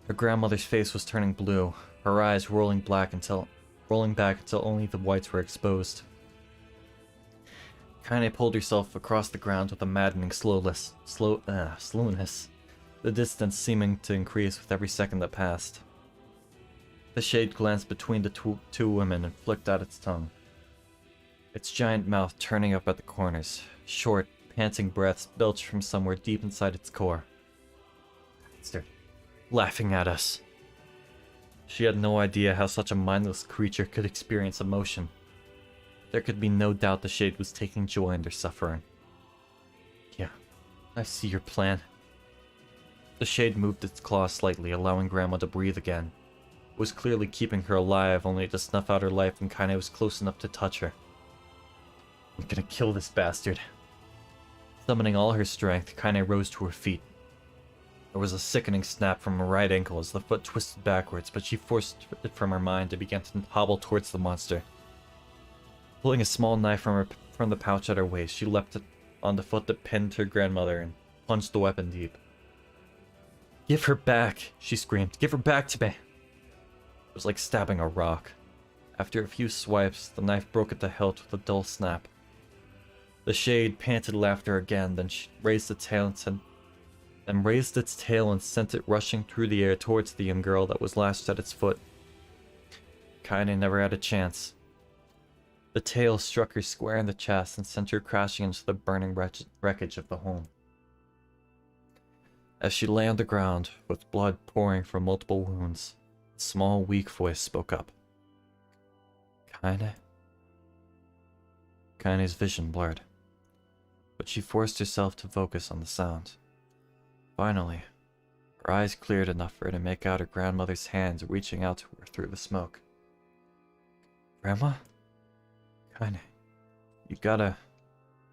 Her grandmother's face was turning blue, her eyes rolling back until only the whites were exposed. Kaine pulled herself across the ground with a maddening slowness, the distance seeming to increase with every second that passed. The shade glanced between the two women and flicked out its tongue, its giant mouth turning up at the corners. Short, panting breaths belched from somewhere deep inside its core. Bastard. Laughing at us. She had no idea how such a mindless creature could experience emotion. There could be no doubt the shade was taking joy in their suffering. Yeah, I see your plan. The shade moved its claw slightly, allowing Grandma to breathe again. It was clearly keeping her alive, only to snuff out her life when Kaine was close enough to touch her. I'm gonna kill this bastard. Summoning all her strength, Kaine rose to her feet. There was a sickening snap from her right ankle as the foot twisted backwards, but she forced it from her mind and began to hobble towards the monster. Pulling a small knife from the pouch at her waist, she leapt on the foot that pinned her grandmother and plunged the weapon deep. Give her back, she screamed. Give her back to me. It was like stabbing a rock. After a few swipes, the knife broke at the hilt with a dull snap. The shade panted laughter again, then she raised its tail and sent it rushing through the air towards the young girl that was lashed at its foot. Kaine never had a chance. The tail struck her square in the chest and sent her crashing into the burning wreckage of the home. As she lay on the ground, with blood pouring from multiple wounds, a small, weak voice spoke up. Kaine? Kaine's vision blurred, but she forced herself to focus on the sound. Finally, her eyes cleared enough for her to make out her grandmother's hands reaching out to her through the smoke. Grandma? Kaine, you gotta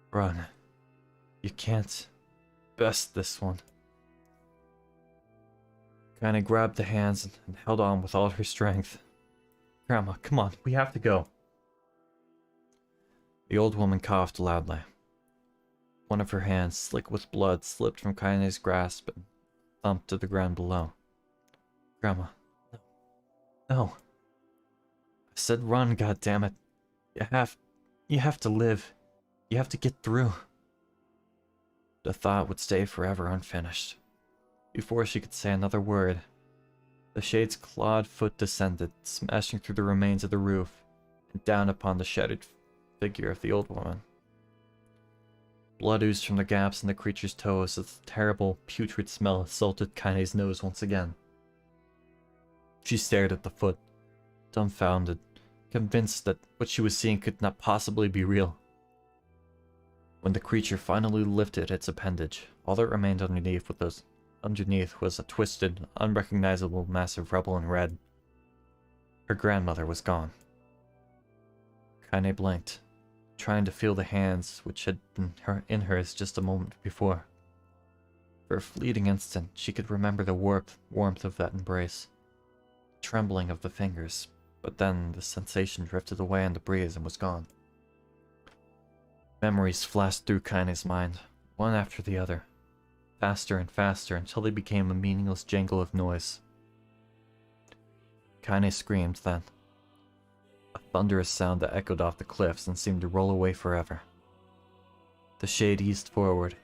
run. You can't best this one. Kaine grabbed the hands and held on with all her strength. Grandma, come on, we have to go. The old woman coughed loudly. One of her hands, slick with blood, slipped from Kaine's grasp and thumped to the ground below. Grandma, no. No. I said run, goddammit. You have to live. You have to get through. The thought would stay forever unfinished. Before she could say another word, The shade's clawed foot descended, smashing through the remains of the roof and down upon the shattered figure of the old woman. Blood oozed from the gaps in the creature's toes as the terrible, putrid smell assaulted Kaine's nose once again. She stared at the foot, dumbfounded, convinced that what she was seeing could not possibly be real. When the creature finally lifted its appendage, all that remained underneath was a twisted, unrecognizable mass of rubble and red. Her grandmother was gone. Kaine blinked, trying to feel the hands which had been in hers just a moment before. For a fleeting instant, she could remember the warmth of that embrace, the trembling of the fingers, but then the sensation drifted away in the breeze and was gone. Memories flashed through Kaine's mind, one after the other, faster and faster until they became a meaningless jangle of noise. Kaine screamed then. A thunderous sound that echoed off the cliffs and seemed to roll away forever. The shade eased forward.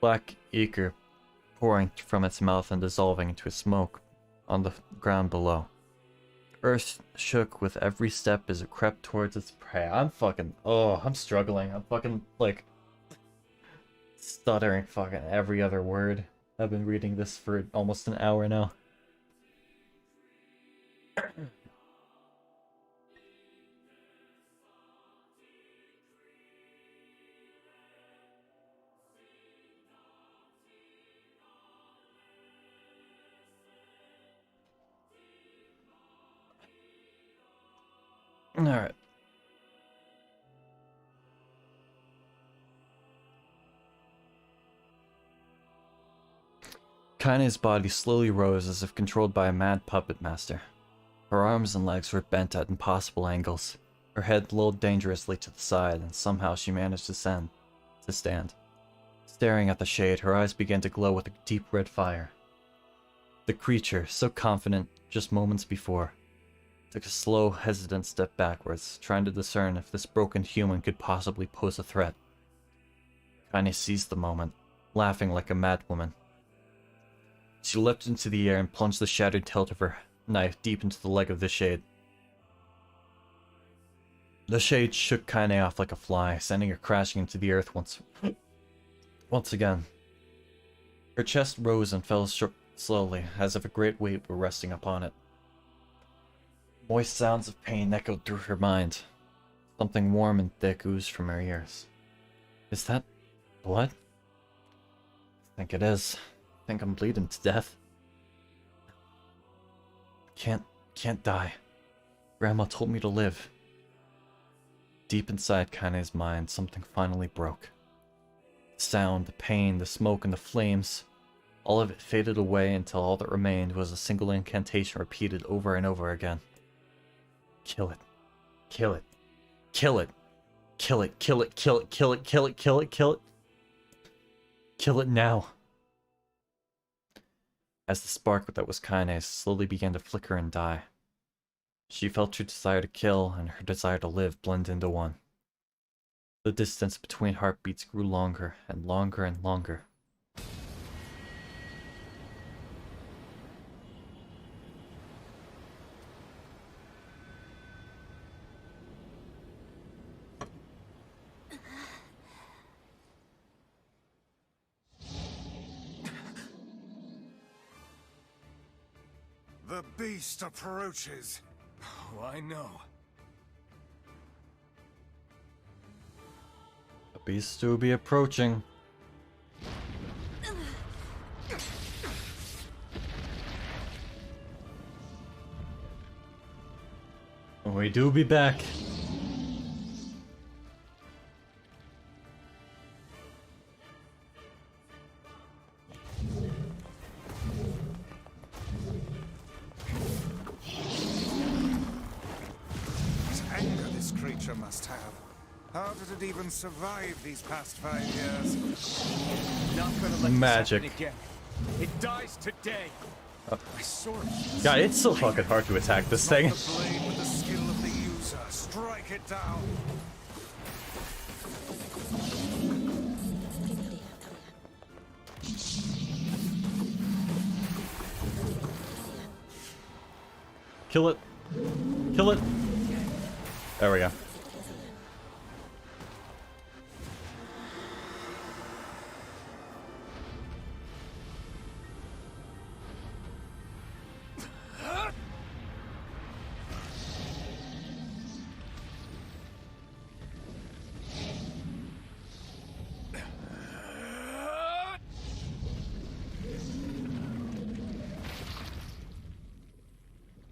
Black ichor pouring from its mouth and dissolving into smoke on the ground below. Earth shook with every step as it crept towards its prey. I'm struggling. I'm fucking, like, stuttering fucking every other word. I've been reading this for almost an hour now. Alright. Kaine's body slowly rose as if controlled by a mad puppet master. Her arms and legs were bent at impossible angles. Her head lolled dangerously to the side, and somehow she managed to stand. Staring at the shade, her eyes began to glow with a deep red fire. The creature, so confident just moments before, took a slow, hesitant step backwards, trying to discern if this broken human could possibly pose a threat. Kaine seized the moment, laughing like a madwoman. She leapt into the air and plunged the shattered hilt of her knife deep into the leg of the shade. The shade shook Kaine off like a fly, sending her crashing into the earth once again. Her chest rose and fell slowly, as if a great weight were resting upon it. Moist sounds of pain echoed through her mind. Something warm and thick oozed from her ears. Is that blood? I think it is. I think I'm bleeding to death. Can't die. Grandma told me to live. Deep inside Kaine's mind, something finally broke. The sound, the pain, the smoke, and the flames, all of it faded away until all that remained was a single incantation repeated over and over again. Kill it. Kill it. Kill it. Kill it. Kill it. Kill it. Kill it. Kill it. Kill it. Kill it. Kill it now. As the spark that was Kaine slowly began to flicker and die, she felt her desire to kill and her desire to live blend into one. The distance between heartbeats grew longer and longer and longer. The beast approaches. Oh, I know. The beast will be approaching. We do be back. Must have. How did it even survive these past 5 years? Not gonna let magic this happen again. It dies today. I saw it. Yeah, it's so fucking hard to attack this thing. The blade with the skill of the user. Strike it down. Kill it. Kill it. There we go.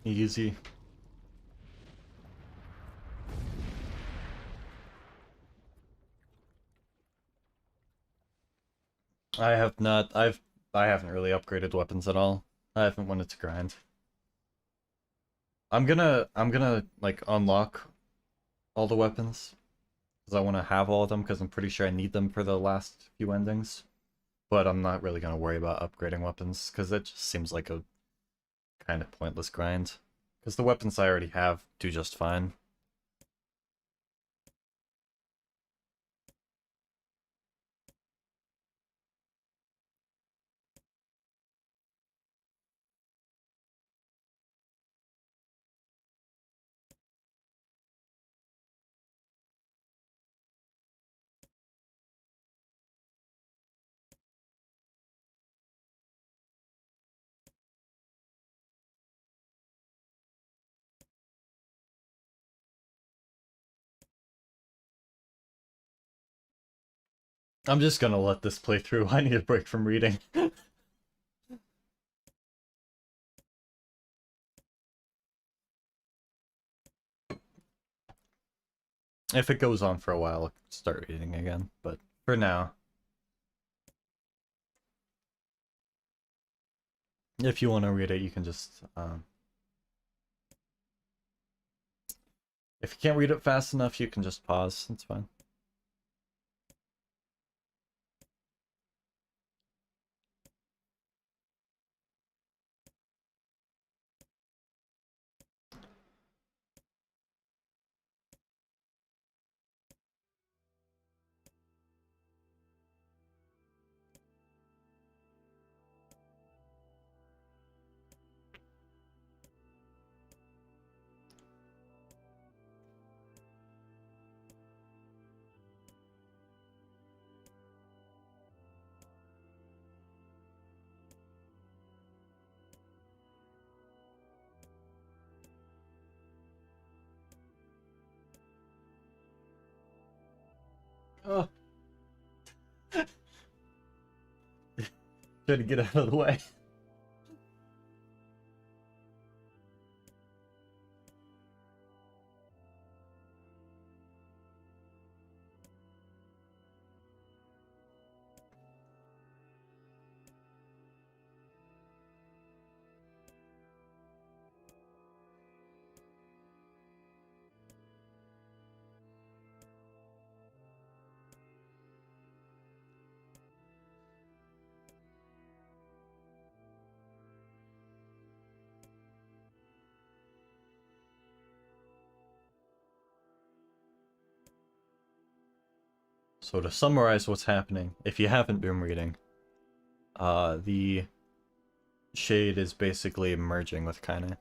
Easy. I have not. I haven't really upgraded weapons at all. I haven't wanted to grind. I'm gonna like unlock all the weapons because I want to have all of them because I'm pretty sure I need them for the last few endings. But I'm not really gonna worry about upgrading weapons because it just seems like a kind of pointless grind. Because the weapons I already have do just fine. I'm just gonna let this play through. I need a break from reading. If it goes on for a while, I'll start reading again. But for now, if you want to read it, you can just... if you can't read it fast enough, you can just pause. It's fine. Oh. Try to get out of the way. So to summarize what's happening, if you haven't been reading, the Shade is basically merging with Kaine.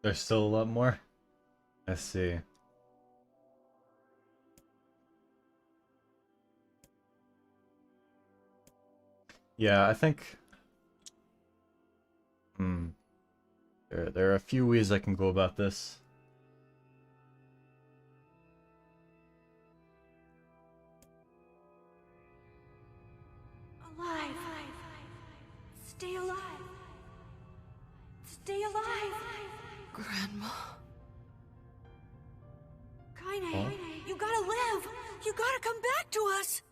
There's still a lot more? I see. Yeah, I think... There are a few ways I can go about this. Alive. Stay alive. Stay alive. Grandma. Kaine, Huh? you gotta live. You gotta come back to us.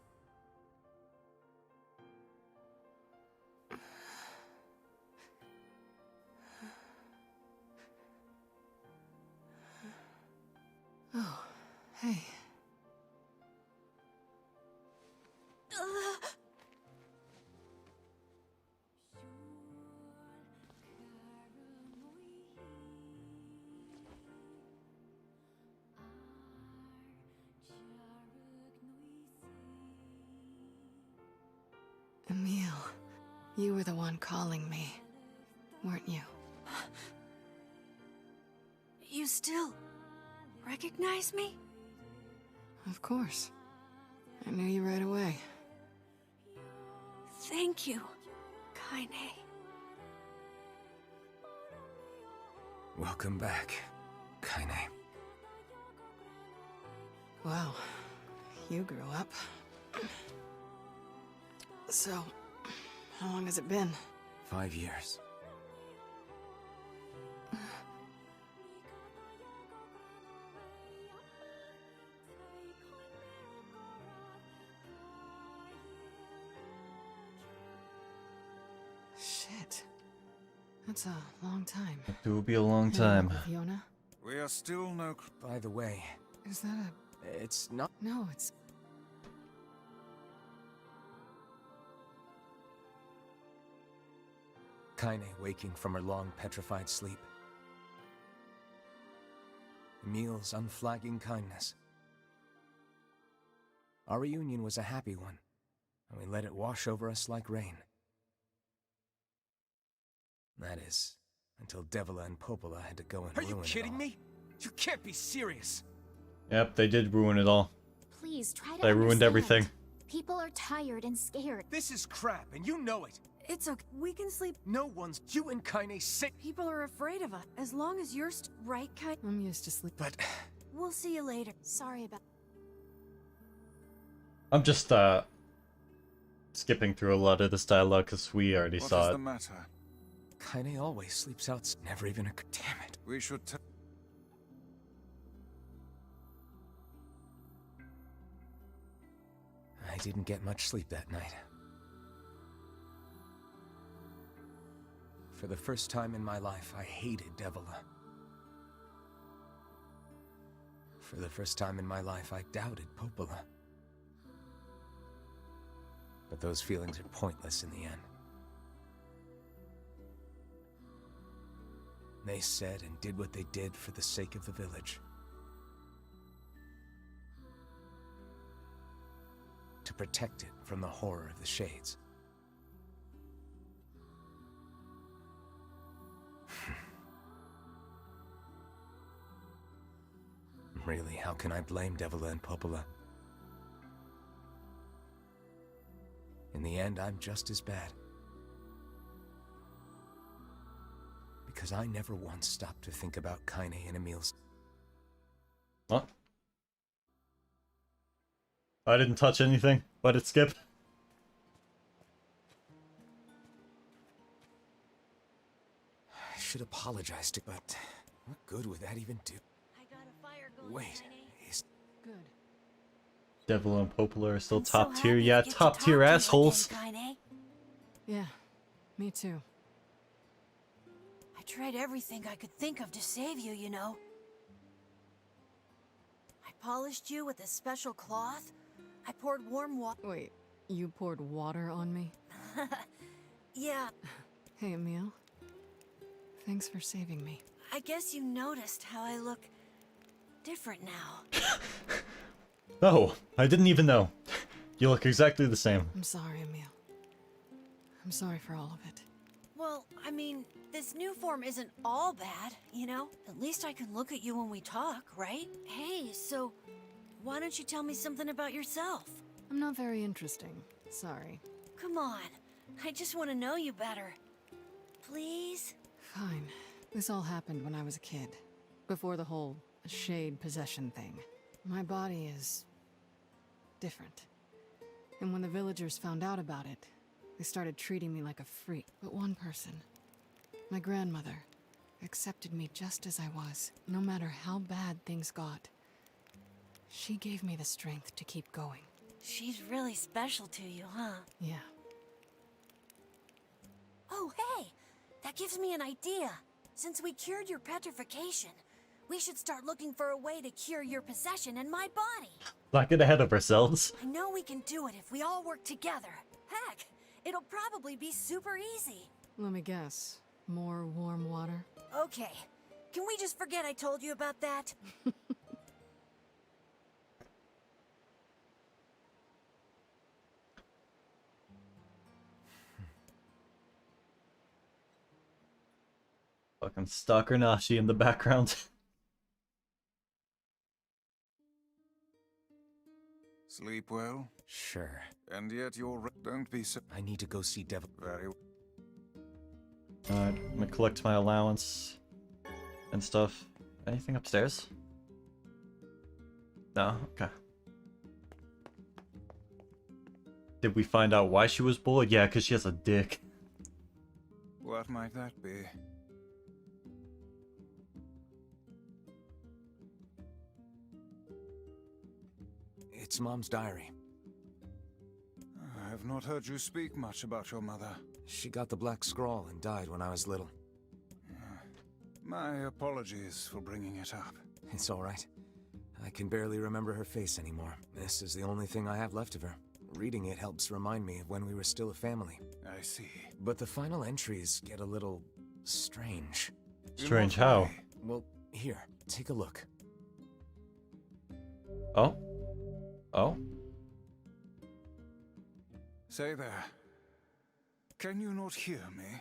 Oh, hey. Emil, you were the one calling me, weren't you? You still recognize me? Of course. I knew you right away. Thank you, Kaine. Welcome back, Kaine. Wow, you grew up. So, how long has it been? 5 years. Shit. That's a long time. It will be a long With time. Fiona? We are still no... By the way, Is that it's not. a... No, it's... Kaine waking from her long petrified sleep. Emil's unflagging kindness. Our reunion was a happy one, and we let it wash over us like rain. That is, until Devila and Popola had to go and ruin it all. Are you kidding me? You can't be serious! Yep, they did ruin it all. Please try to They ruined understand. everything. People are tired and scared. This is crap, and you know it! It's okay. We can sleep. No one's... You and Kaine sit... People are afraid of us. As long as you're right, Kaine. I'm used to sleep. But... We'll see you later. Sorry about. I'm just, skipping through a lot of this dialogue because we already What saw is it. the matter? Kaine always sleeps out. Never even a... Damn it. We should I didn't get much sleep that night. For the first time in my life, I hated Devila. For the first time in my life, I doubted Popola. But those feelings are pointless in the end. They said and did what they did for the sake of the village. To protect it from the horror of the Shades. Really, how can I blame Devila and Popola? In the end, I'm just as bad. Because I never once stopped to think about Kaine and Emil's... What? I didn't touch anything. Why did skip? I should apologize to, but what good would that even do? I got a fire going. Wait, Kaine. is... Good. Devil and Popola are still I'm so top tier. happy Yeah, to get to top talk tier to you assholes. again, Kaine. Yeah, me too. I tried everything I could think of to save you, you know. I polished you with a special cloth. I poured warm water. Wait, you poured water on me? Yeah, Hey, Emil. Thanks for saving me. I guess you noticed how I look different now. No, I didn't even know. You look exactly the same. I'm sorry, Emil. I'm sorry for all of it. Well, I mean, this new form isn't all bad, you know? At least I can look at you when we talk, right? Hey, so why don't you tell me something about yourself? I'm not very interesting. Sorry. Come on, I just want to know you better. Please? Fine. This all happened when I was a kid. Before the whole shade possession thing. My body is different. And when the villagers found out about it, they started treating me like a freak. But one person, my grandmother, accepted me just as I was, no matter how bad things got. She gave me the strength to keep going. She's really special to you, huh? Yeah. Oh, hey! That gives me an idea. Since we cured your petrification, we should start looking for a way to cure your possession in my body. Not get ahead of ourselves. I know we can do it if we all work together. Heck, it'll probably be super easy. Let me guess. More warm water? Okay, can we just forget I told you about that? Fucking Stalker Nashi in the background. Sleep well? Sure. And yet don't be so... I need to go see Devil. Very Alright, I'm gonna collect my allowance and stuff. Anything upstairs? No? Okay. Did we find out why she was bullied? Yeah, because she has a dick. What might that be? It's Mom's diary. I have not heard you speak much about your mother. She got the black scrawl and died when I was little. My apologies for bringing it up. It's all right. I can barely remember her face anymore. This is the only thing I have left of her. Reading it helps remind me of when we were still a family. I see. But the final entries get a little strange. Strange In what how? way? Well, here, take a look. Oh? Oh? Say there. Can you not hear me?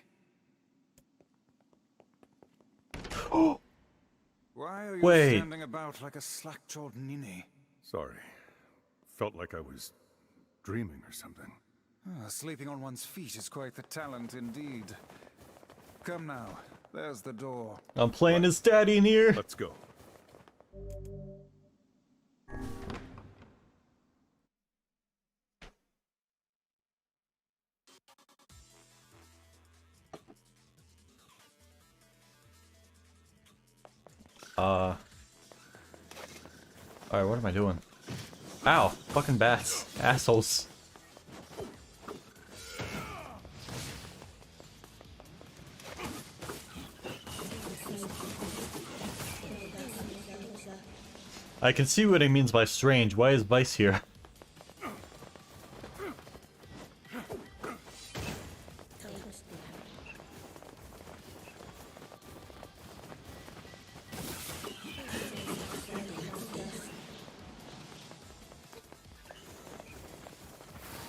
Why are you Wait. standing about like a slack-jawed ninny? Sorry. Felt like I was dreaming or something. Sleeping on one's feet is quite the talent indeed. Come now, there's the door. I'm playing his daddy in here. Let's go. Alright, what am I doing? Ow! Fucking bats. Assholes. I can see what he means by strange. Why is Vice here?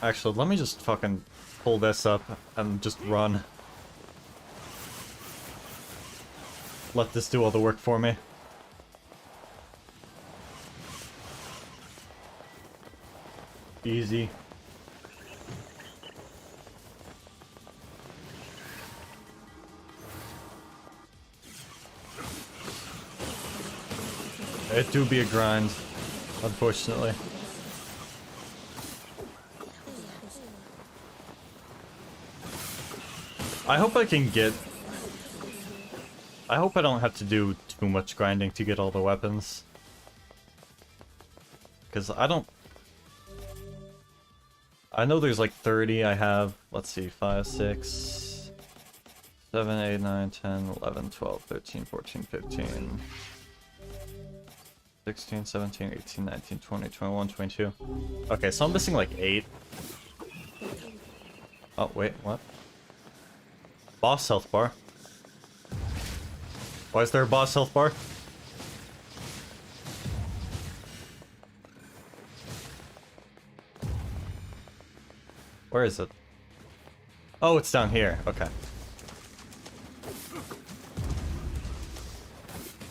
Actually, let me just fucking pull this up and just run. Let this do all the work for me. Easy. It do be a grind, unfortunately. I hope I can get... I hope I don't have to do too much grinding to get all the weapons. Because I don't... I know there's like 30 I have. Let's see, 5, 6, 7, 8, 9, 10, 11, 12, 13, 14, 15, 16, 17, 18, 19, 20, 21, 22. Okay, so I'm missing like 8. Oh, wait, what? Boss health bar. Why is there a boss health bar? Where is it? Oh, it's down here. Okay.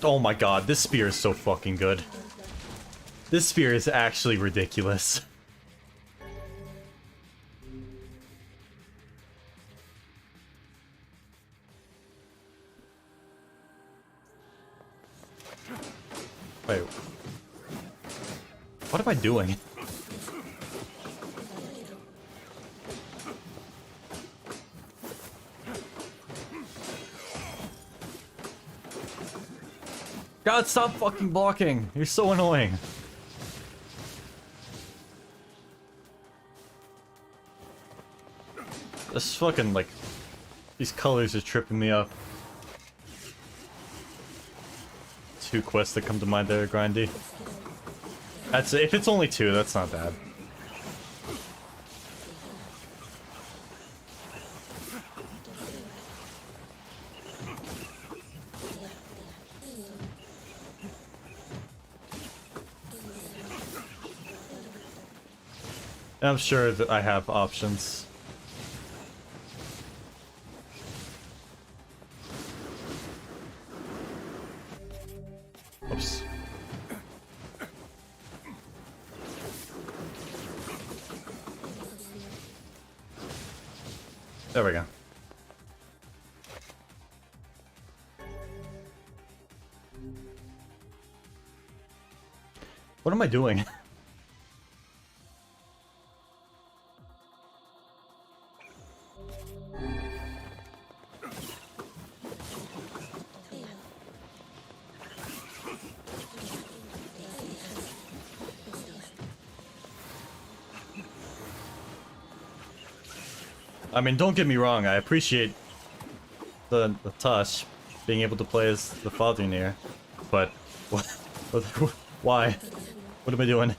Oh my god, this spear is so fucking good. This spear is actually ridiculous. Wait. What am I doing? God, stop fucking blocking! You're so annoying. This fucking, like... These colors are tripping me up. 2 quests that come to mind there, Grindy. That's if it's only 2, that's not bad. And I'm sure that I have options. Oops. There we go. What am I doing? I mean, don't get me wrong, I appreciate the touch, being able to play as the father NieR, but why? What am I doing?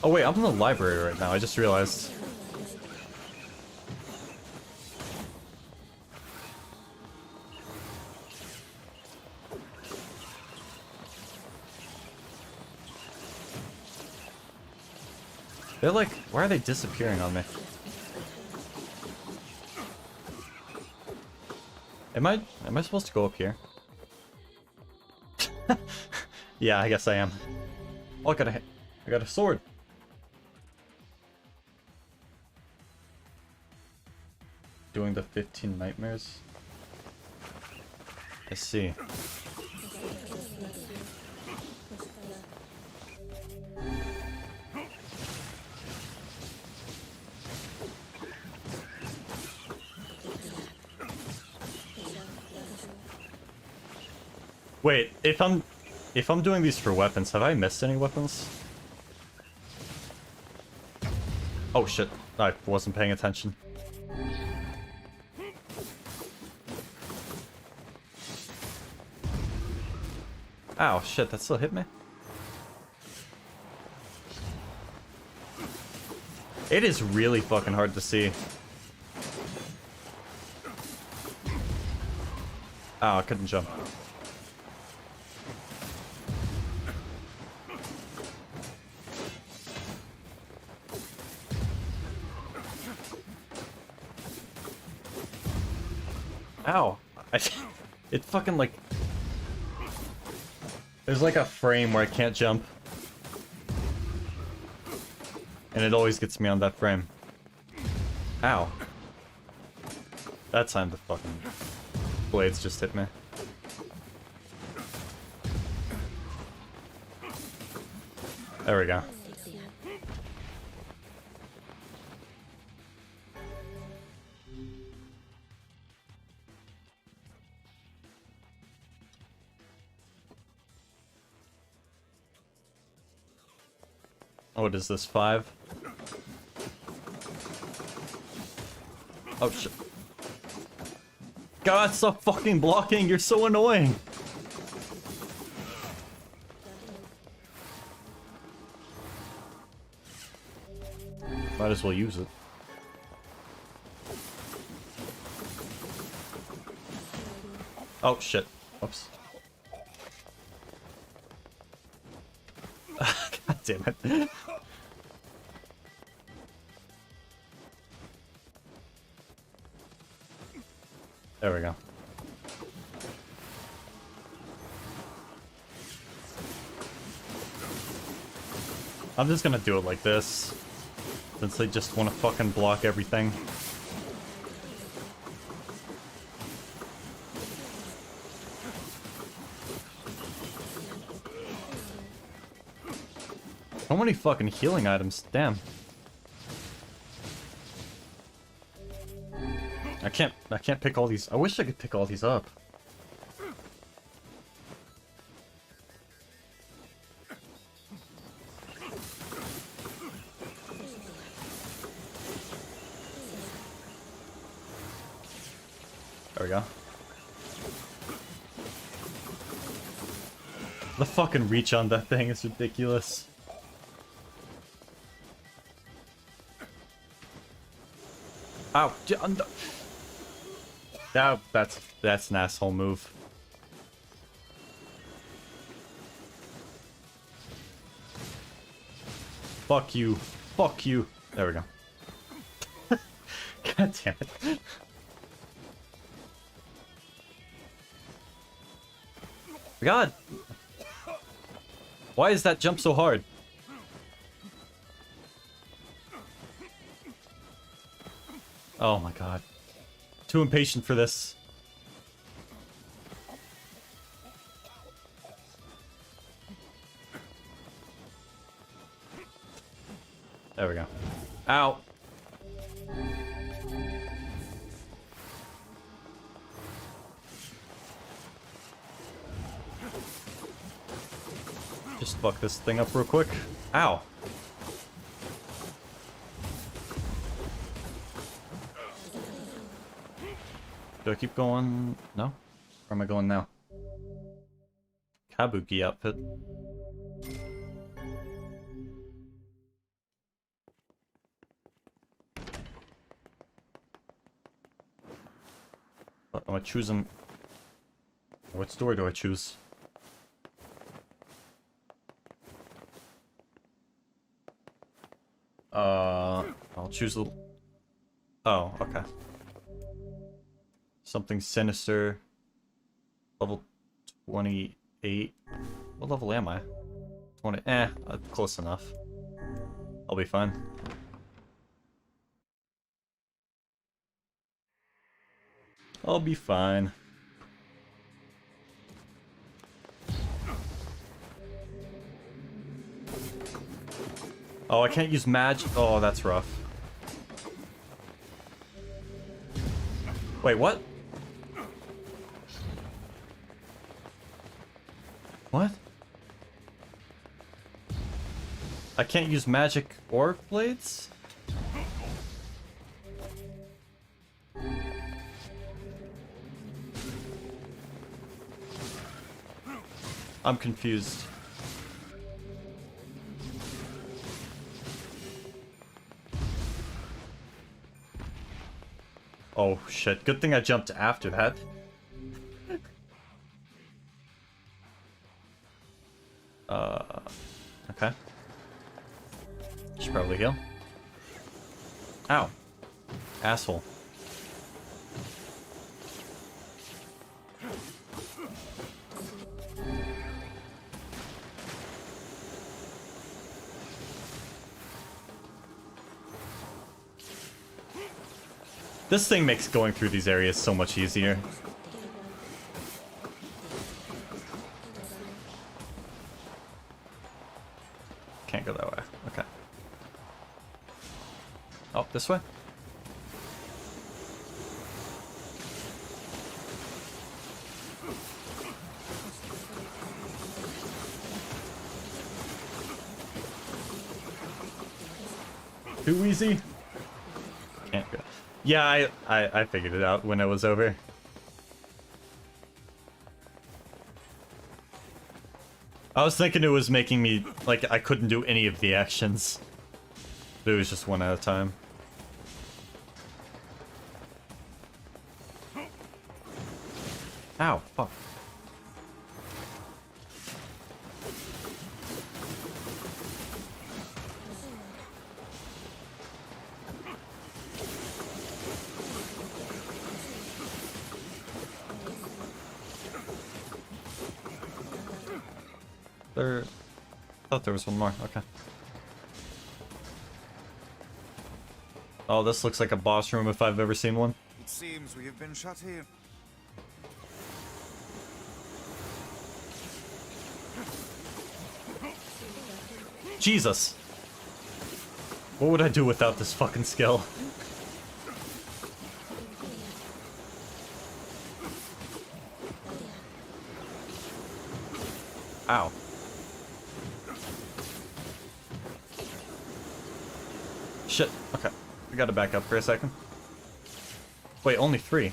Oh wait, I'm in the library right now, I just realized. They're like, why are they disappearing on me? Am I supposed to go up here? Yeah, I guess I am. Oh, I got a sword. Doing the 15 nightmares. I see. Wait, if I'm doing these for weapons, have I missed any weapons? Oh shit, I wasn't paying attention. Ow, shit, that still hit me? It is really fucking hard to see. Oh, I couldn't jump. Ow. It fucking like... There's like a frame where I can't jump. And it always gets me on that frame. Ow. That time the fucking blades just hit me. There we go. What is this, 5? Oh shit. God, stop fucking blocking, you're so annoying! Might as well use it. Oh shit. Oops. God damn it. There we go. I'm just gonna do it like this, since they just want to fucking block everything. So many fucking healing items, damn. I can't pick all these. I wish I could pick all these up. There we go. The fucking reach on that thing is ridiculous. Ow! Oh, that's an asshole move. Fuck you. Fuck you. There we go. God damn it. God! Why is that jump so hard? Oh my god. Too impatient for this. There we go. Ow! Just fuck this thing up real quick. Ow! Do I keep going? No? Where am I going now? Kabuki outfit. What am I choosing? What story do I choose? I'll choose a... Oh, okay. Something sinister. Level 28. What level am I? 20. Close enough. I'll be fine. I'll be fine. Oh, I can't use magic. Oh, that's rough. Wait, what? What? I can't use magic or blades? I'm confused. Oh shit, good thing I jumped after that. Okay. Should probably heal. Ow. Asshole. This thing makes going through these areas so much easier. Can't go that way. Okay. Oh, this way? Too easy? Can't go. Yeah, I figured it out when it was over. I was thinking it was making me, like, I couldn't do any of the actions. But it was just one at a time. Ow, fuck. there... I thought there was one more. Okay. Oh, this looks like a boss room if I've ever seen one. It seems we have been shut here. Jesus! What would I do without this fucking skill? Ow. Shit. Okay. We gotta back up for a second. Wait, only 3.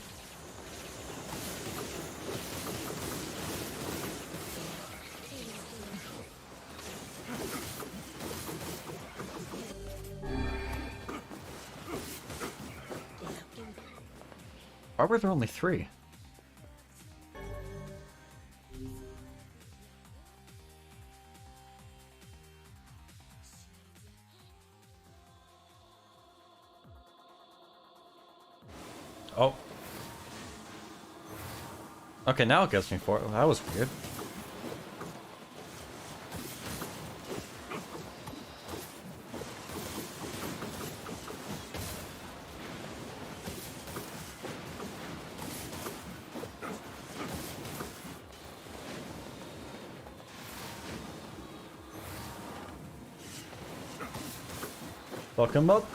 Why were there only 3? Oh. Okay, now it gets me for it. That was weird. Fuck him up.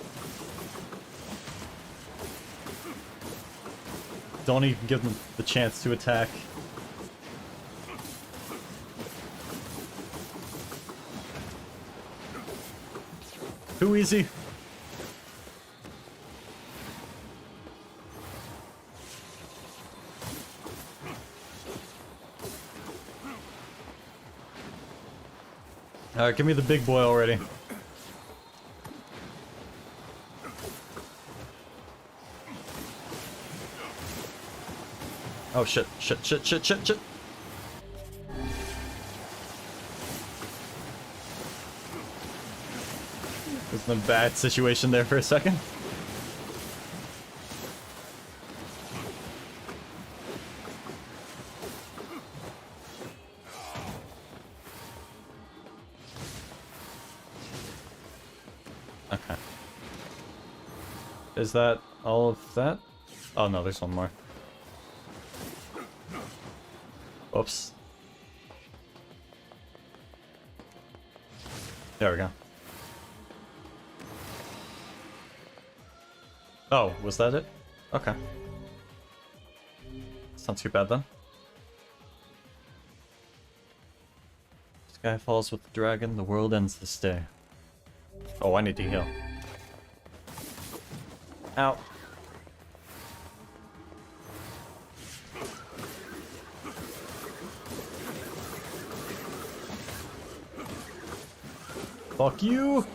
Don't even give them the chance to attack. Too easy. Alright, give me the big boy already. Oh shit, shit, shit, shit, shit, shit. Was in a bad situation there for a second. Okay. Is that all of that? Oh no, there's one more. Oops. There we go. Oh, was that it? Okay. It's not too bad then. Sky falls with the dragon, the world ends this day. Oh, I need to heal. Ow. Fuck you!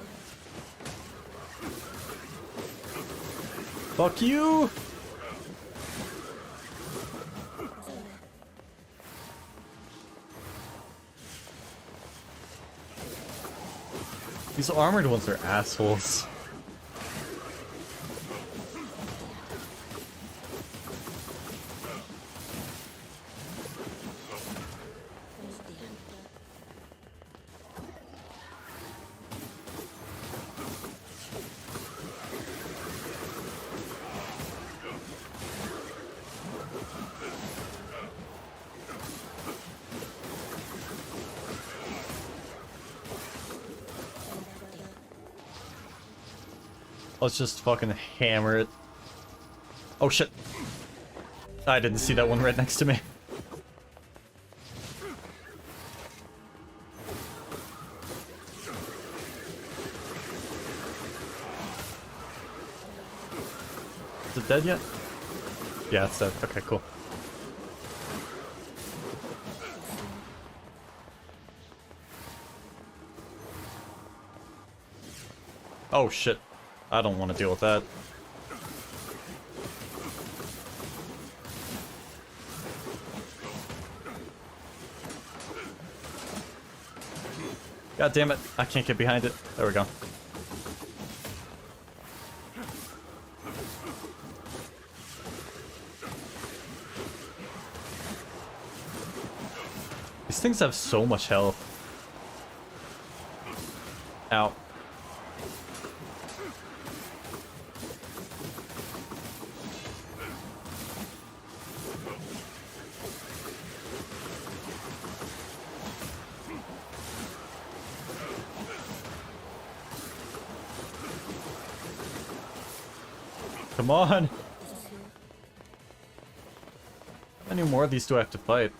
Fuck you! These armored ones are assholes. Let's just fucking hammer it. Oh shit. I didn't see that one right next to me. Is it dead yet? Yeah, it's dead. Okay, cool. Oh shit. I don't want to deal with that. God damn it. I can't get behind it. There we go. These things have so much health. Ow. Come on! How many more of these do I have to fight?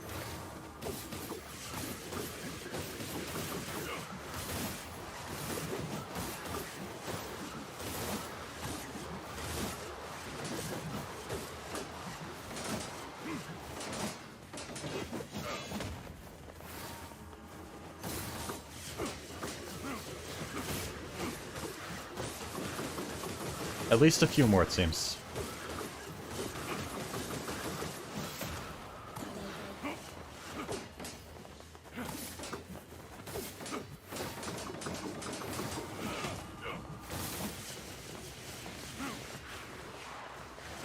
At least a few more, it seems.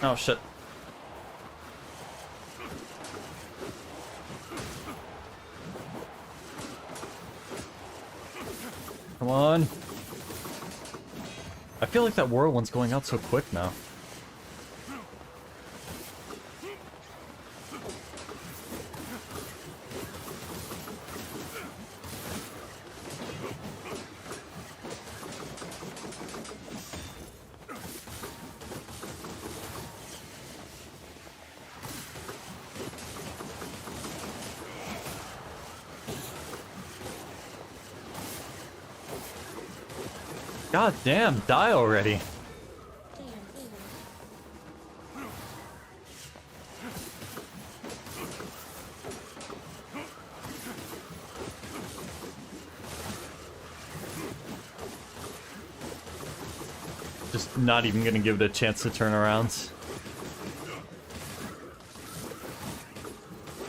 Oh, shit. Come on. I feel like that whirlwind's going out so quick now. God damn, die already. Just not even gonna give it a chance to turn around.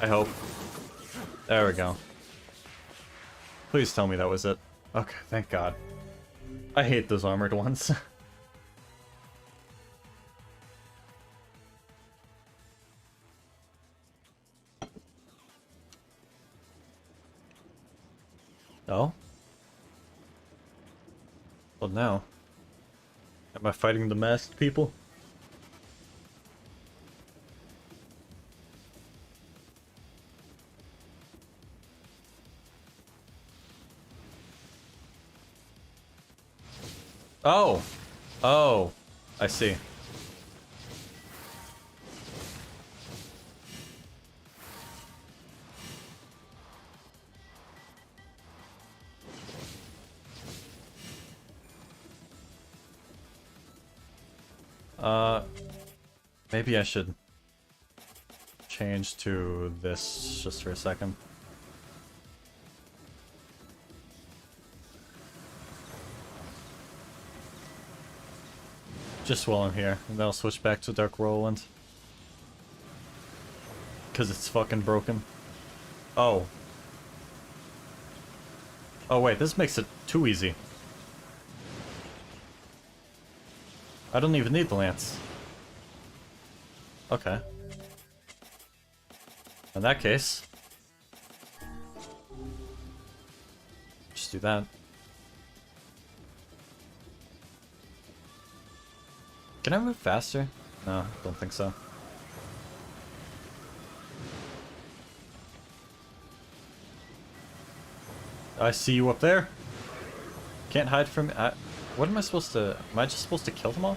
I hope. There we go. Please tell me that was it. Okay, thank God. I hate those armored ones. Oh? Well, now. Am I fighting the masked people? Oh! Oh! I see. Maybe I should change to this just for a second. Just while I'm here, and then I'll switch back to Dark Whirlwind. Because it's fucking broken. Oh. Oh wait, this makes it too easy. I don't even need the lance. Okay. In that case, just do that. Can I move faster? No, don't think so. I see you up there. Can't hide from me. What am I supposed to... Am I just supposed to kill them all?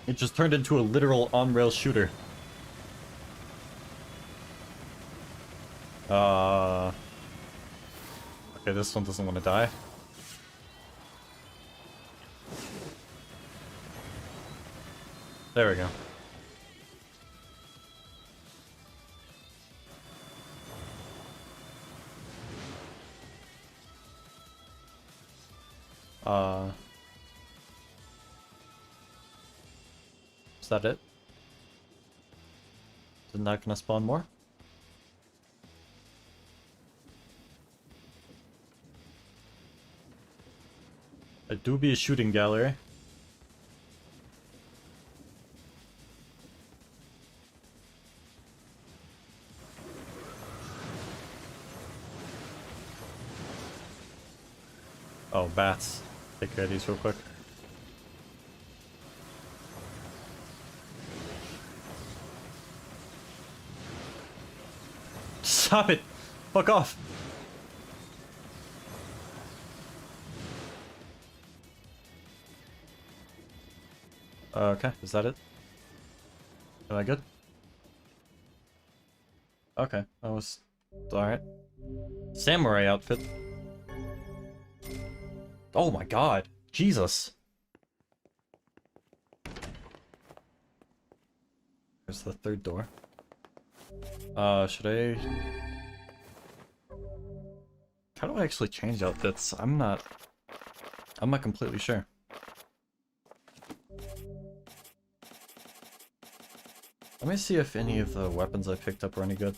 It just turned into a literal on-rail shooter. Okay, this one doesn't want to die. There we go. Is that it? Is it not gonna spawn more? It do be a shooting gallery. Oh, bats. Take care of these real quick. Stop it! Fuck off! Okay, is that it? Am I good? Okay, that was alright. Samurai outfit. Oh my god, Jesus. There's the third door. Should I... How do I actually change outfits? I'm not completely sure. Let me see if any of the weapons I picked up are any good.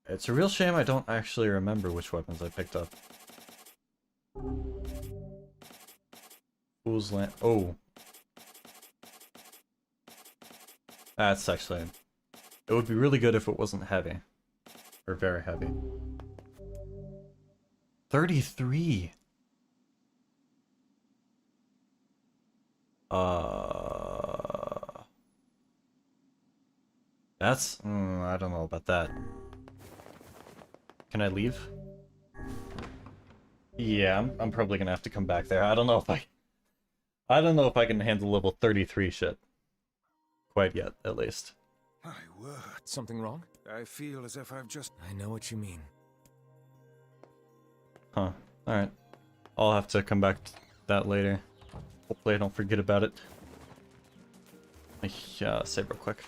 It's a real shame I don't actually remember which weapons I picked up. Fool's Land. Oh. That's actually... It would be really good if it wasn't heavy. Or very heavy. 33! That's... I don't know about that. Can I leave? Yeah, I'm probably gonna have to come back there. I don't know if I can handle level 33 shit. Quite yet, at least. My word. Something wrong? I feel as if I've just... I know what you mean. Huh. Alright. I'll have to come back to that later. Hopefully I don't forget about it. Let me save real quick.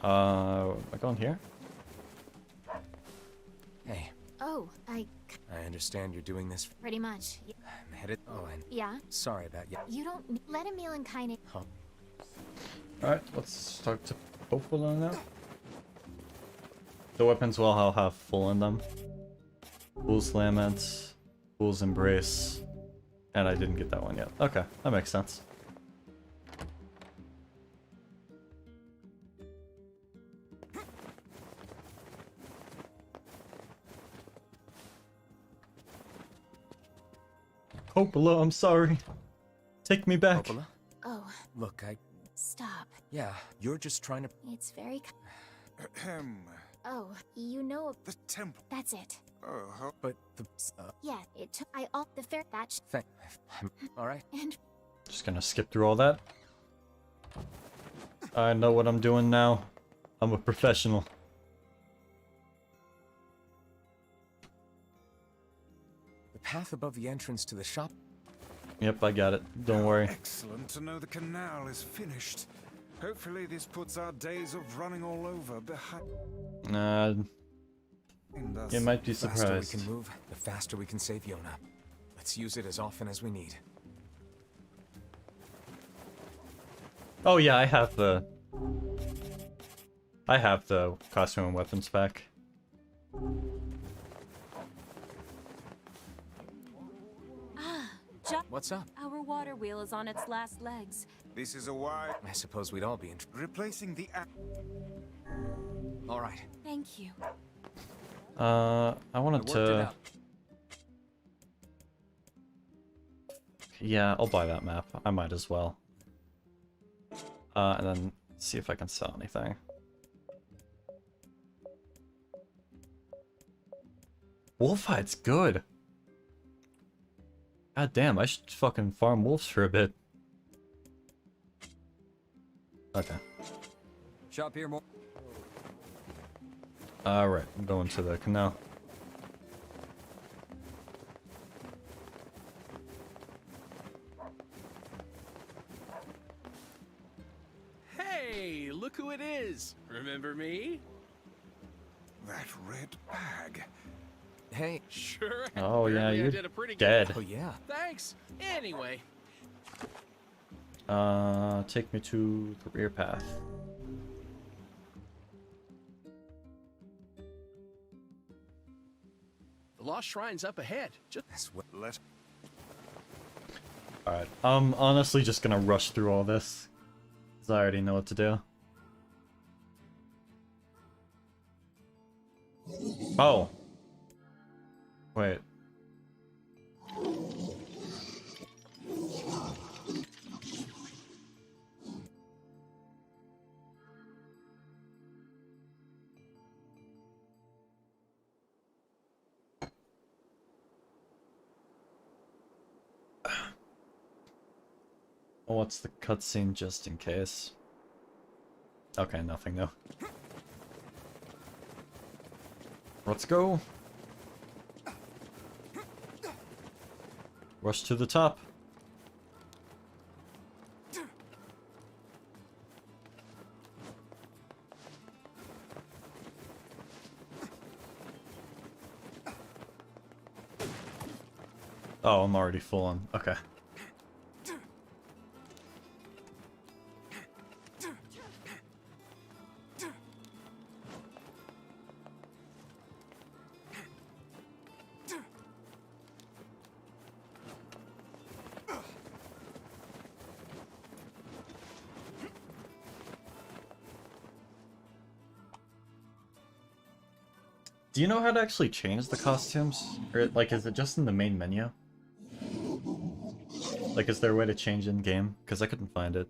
Am I going here? Hey, Oh, I understand you're doing this. pretty much. I'm headed. Oh, and Yeah? sorry about you. You don't let Emil and Kaine. Huh? Alright, let's talk to both of them now. The weapons will all have full in them. Fool's Lament, Fool's Embrace, and I didn't get that one yet. Okay, that makes sense. Coppola, I'm sorry. Take me back. Coppola? Oh, Look, stop. yeah, you're just trying to... It's very. Ahem. Oh, you know. The temple. That's it. Oh, But the... Yeah, it took. I all the fair batch Alright. and Just gonna skip through all that. I know what I'm doing now. I'm a professional. The path above the entrance to the shop... Yep, I got it. Don't worry. excellent to know the canal is finished. Hopefully this puts our days of running all over behind us. You might be The faster we surprised. can move, the faster we can save Yona. Let's use it as often as we need. Oh yeah, I have the costume and weapons pack. What's up? Our water wheel is on its last legs. This is a wide... I suppose we'd all be in... Replacing the... Alright. Thank you. I wanted Worked it to... out. Yeah, I'll buy that map. I might as well. And then see if I can sell anything. Wolfhide's good. God damn, I should fucking farm wolves for a bit. Okay. Shop here more. Alright, I'm going to the canal. Hey, look who it is. Remember me? That red bag. Hey. Sure. Oh yeah, Apparently I you're did a pretty dead. Oh yeah. Thanks. Anyway, Take me to the rear path. the lost shrine's up ahead. Just That's what... Let... Alright, I'm honestly just gonna rush through all this, because I already know what to do. Oh! Wait. What's the cutscene just in case? Okay, nothing though. Let's go. Rush to the top. Oh, I'm already full on. Okay. Do you know how to actually change the costumes? Or, like, is it just in the main menu? Like, is there a way to change in-game? Because I couldn't find it.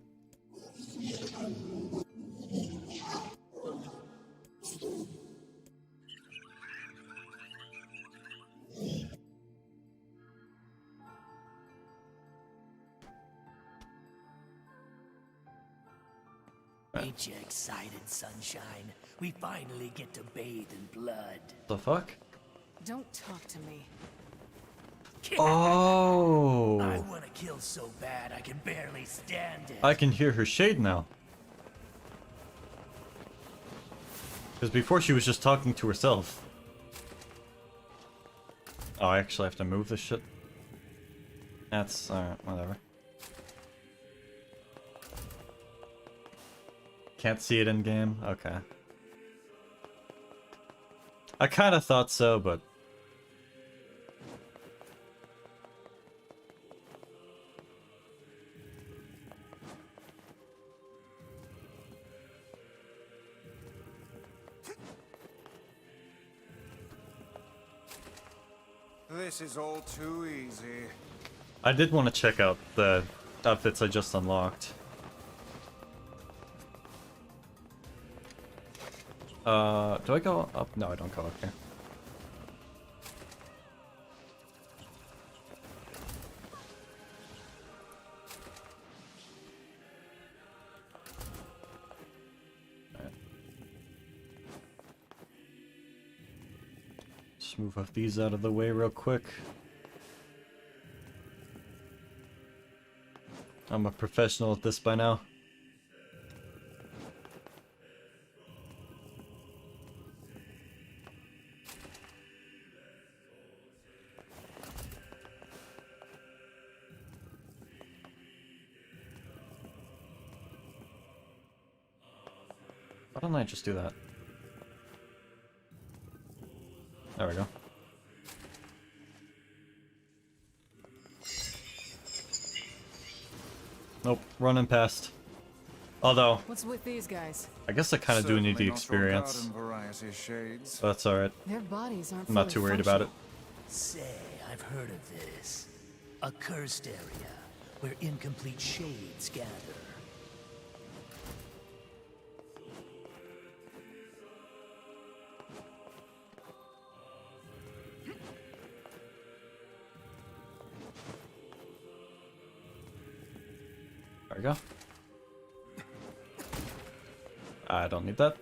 Ain't you excited, sunshine? We finally get to bathe in blood. The fuck? Don't talk to me. Oh! I want to kill so bad I can barely stand it. I can hear her shade now. Because before she was just talking to herself. Oh, I actually have to move this shit. That's, whatever. Can't see it in game? Okay. I kinda thought so, but... This is all too easy. I did want to check out the outfits I just unlocked. Do I go up? No, I don't go up here. Alright. Just move off these out of the way real quick. I'm a professional at this by now. Why don't I just do that? There we go. Nope, running past. Although, What's with these guys? I guess I kind of do need the Certainly not your experience. garden variety shades. But that's alright. Their bodies aren't I'm not fully too worried about it. Say, I've heard of this. A cursed area where incomplete shades gather. There we go. I don't need that.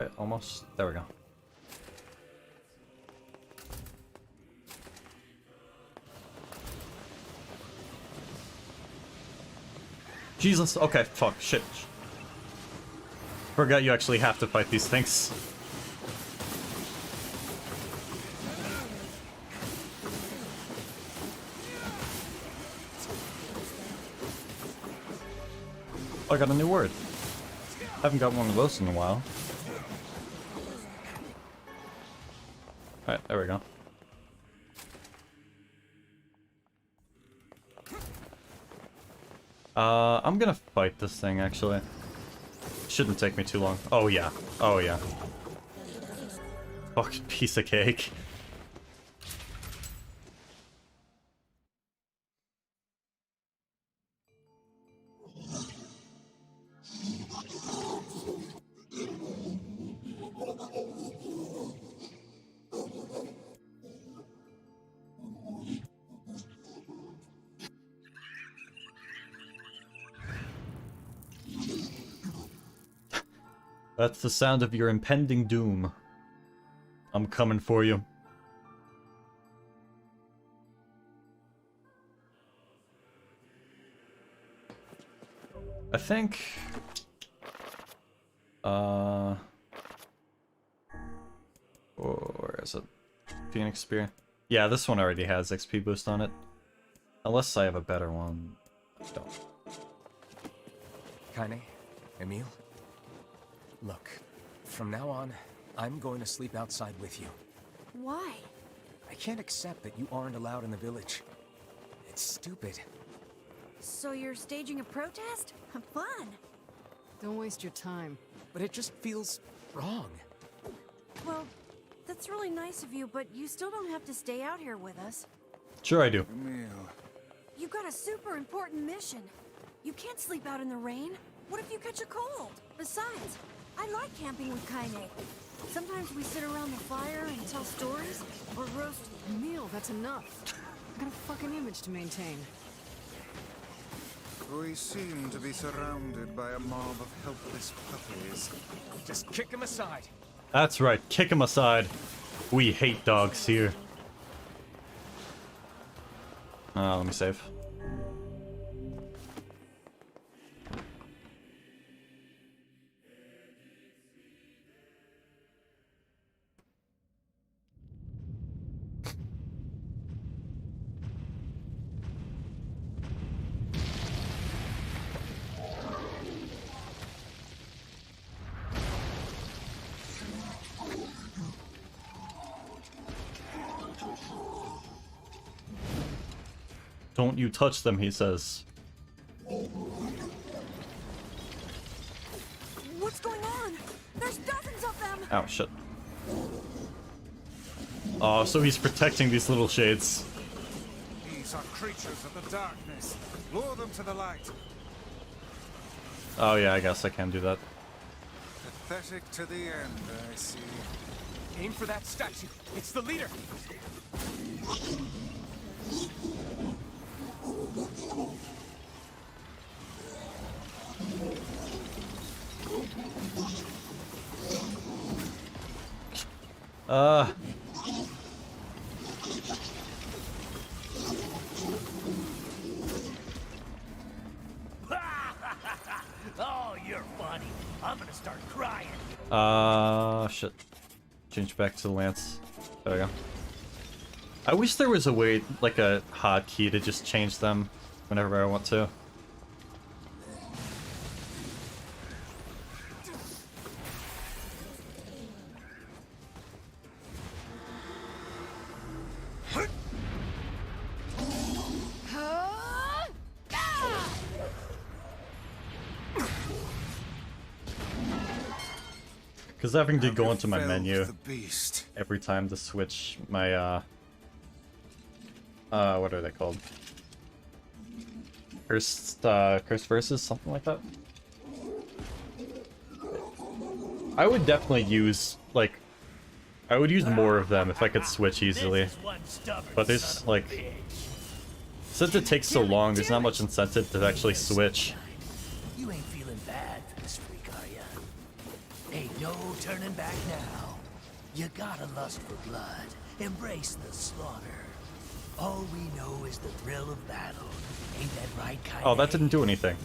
Okay, almost. There we go. Jesus. Okay, fuck. Shit. Forgot you actually have to fight these things. Oh, I got a new word. Haven't got one of those in a while. Alright, there we go. I'm gonna fight this thing, actually. Shouldn't take me too long. Oh, yeah. Oh, yeah. Fucking piece of cake. That's the sound of your impending doom. I'm coming for you. I think... where is it? Phoenix Spear? Yeah, this one already has XP boost on it. Unless I have a better one. I don't. Kaine, Emil? Look, from now on, I'm going to sleep outside with you. Why? I can't accept that you aren't allowed in the village. It's stupid. So you're staging a protest? Fun. Don't waste your time. But it just feels wrong. Well, that's really nice of you, but you still don't have to stay out here with us. Sure I do. Emil. You got a super important mission. You can't sleep out in the rain. What if you catch a cold? Besides, I like camping with Kaine. Sometimes we sit around the fire and tell stories, or roast... Emil, that's enough. I got a fucking image to maintain. We seem to be surrounded by a mob of helpless puppies. Just kick him aside. That's right, kick him aside. We hate dogs here. Let me save. Don't you touch them, he says. What's going on? There's dozens of them! Oh, shit. Oh, so he's protecting these little shades. These are creatures of the darkness. Lure them to the light. Oh yeah, I guess I can do that. Pathetic to the end, I see. Aim for that statue. It's the leader. Oh, you're funny. I'm gonna start crying. Shit. Change back to Lance. There we go. I wish there was a way, like a hotkey to just change them whenever I want to. Because having to go into my menu every time to switch my, what are they called? Cursed verses? Something like that? I would definitely use, like, I would use more of them if I could switch easily. But there's, like, since it takes so long, there's not much incentive to actually switch. You ain't feeling bad for this freak, are ya? Ain't no turning back now. You got a lust for blood. Embrace the slaughter. All we know is the thrill of battle. Ain't that right, Kaine? Oh, that didn't do anything.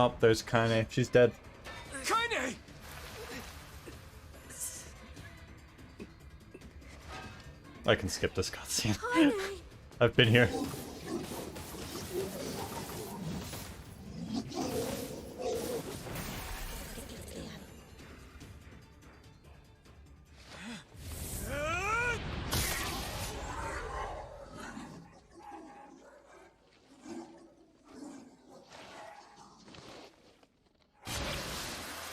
Oh, there's Kaine. She's dead. Kaine! I can skip this cutscene. Kaine! I've been here.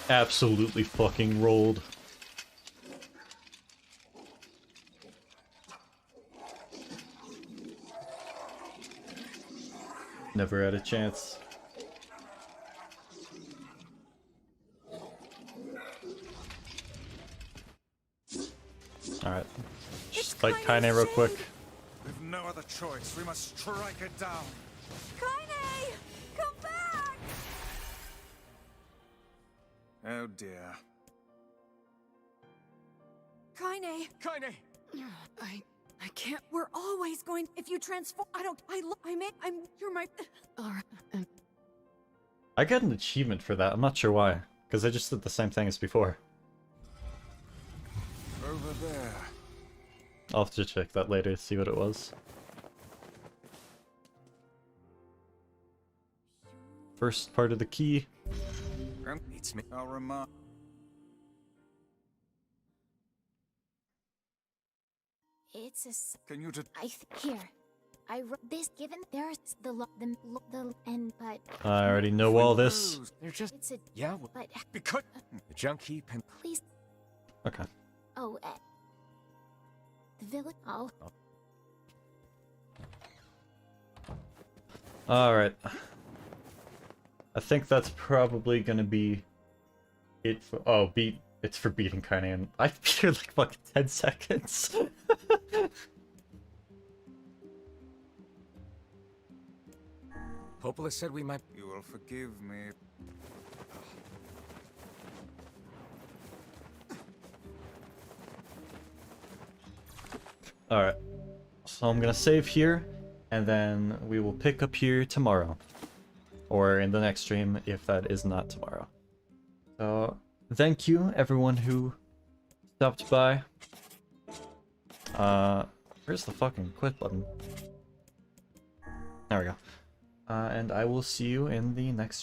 Absolutely fucking rolled. Never had a chance. Alright. Just fight Kaine real quick. We've no other choice. We must strike it down. Kaine! Come back! Oh dear. Kaine! Kaine! I can't. We're always going. If you transform, you're my. Alright. I got an achievement for that. I'm not sure why. Because I just did the same thing as before. Over there. I'll have to check that later to see what it was. First part of the key. It's me. I'll remind. It's a. Can you Here. I wrote this given there's the and but I already know all this. They're just... it's a Yeah, but because the junk heap and... please. Okay. Oh, the village. Oh, Alright. I think that's probably gonna be it for... Oh, it's for beating Kaine, and I beat her like fucking 10 seconds. Popola said we might... you will forgive me. Alright. So I'm gonna save here, and then we will pick up here tomorrow. Or in the next stream, if that is not tomorrow. So, thank you, everyone who stopped by. Where's the fucking quit button? There we go. And I will see you in the next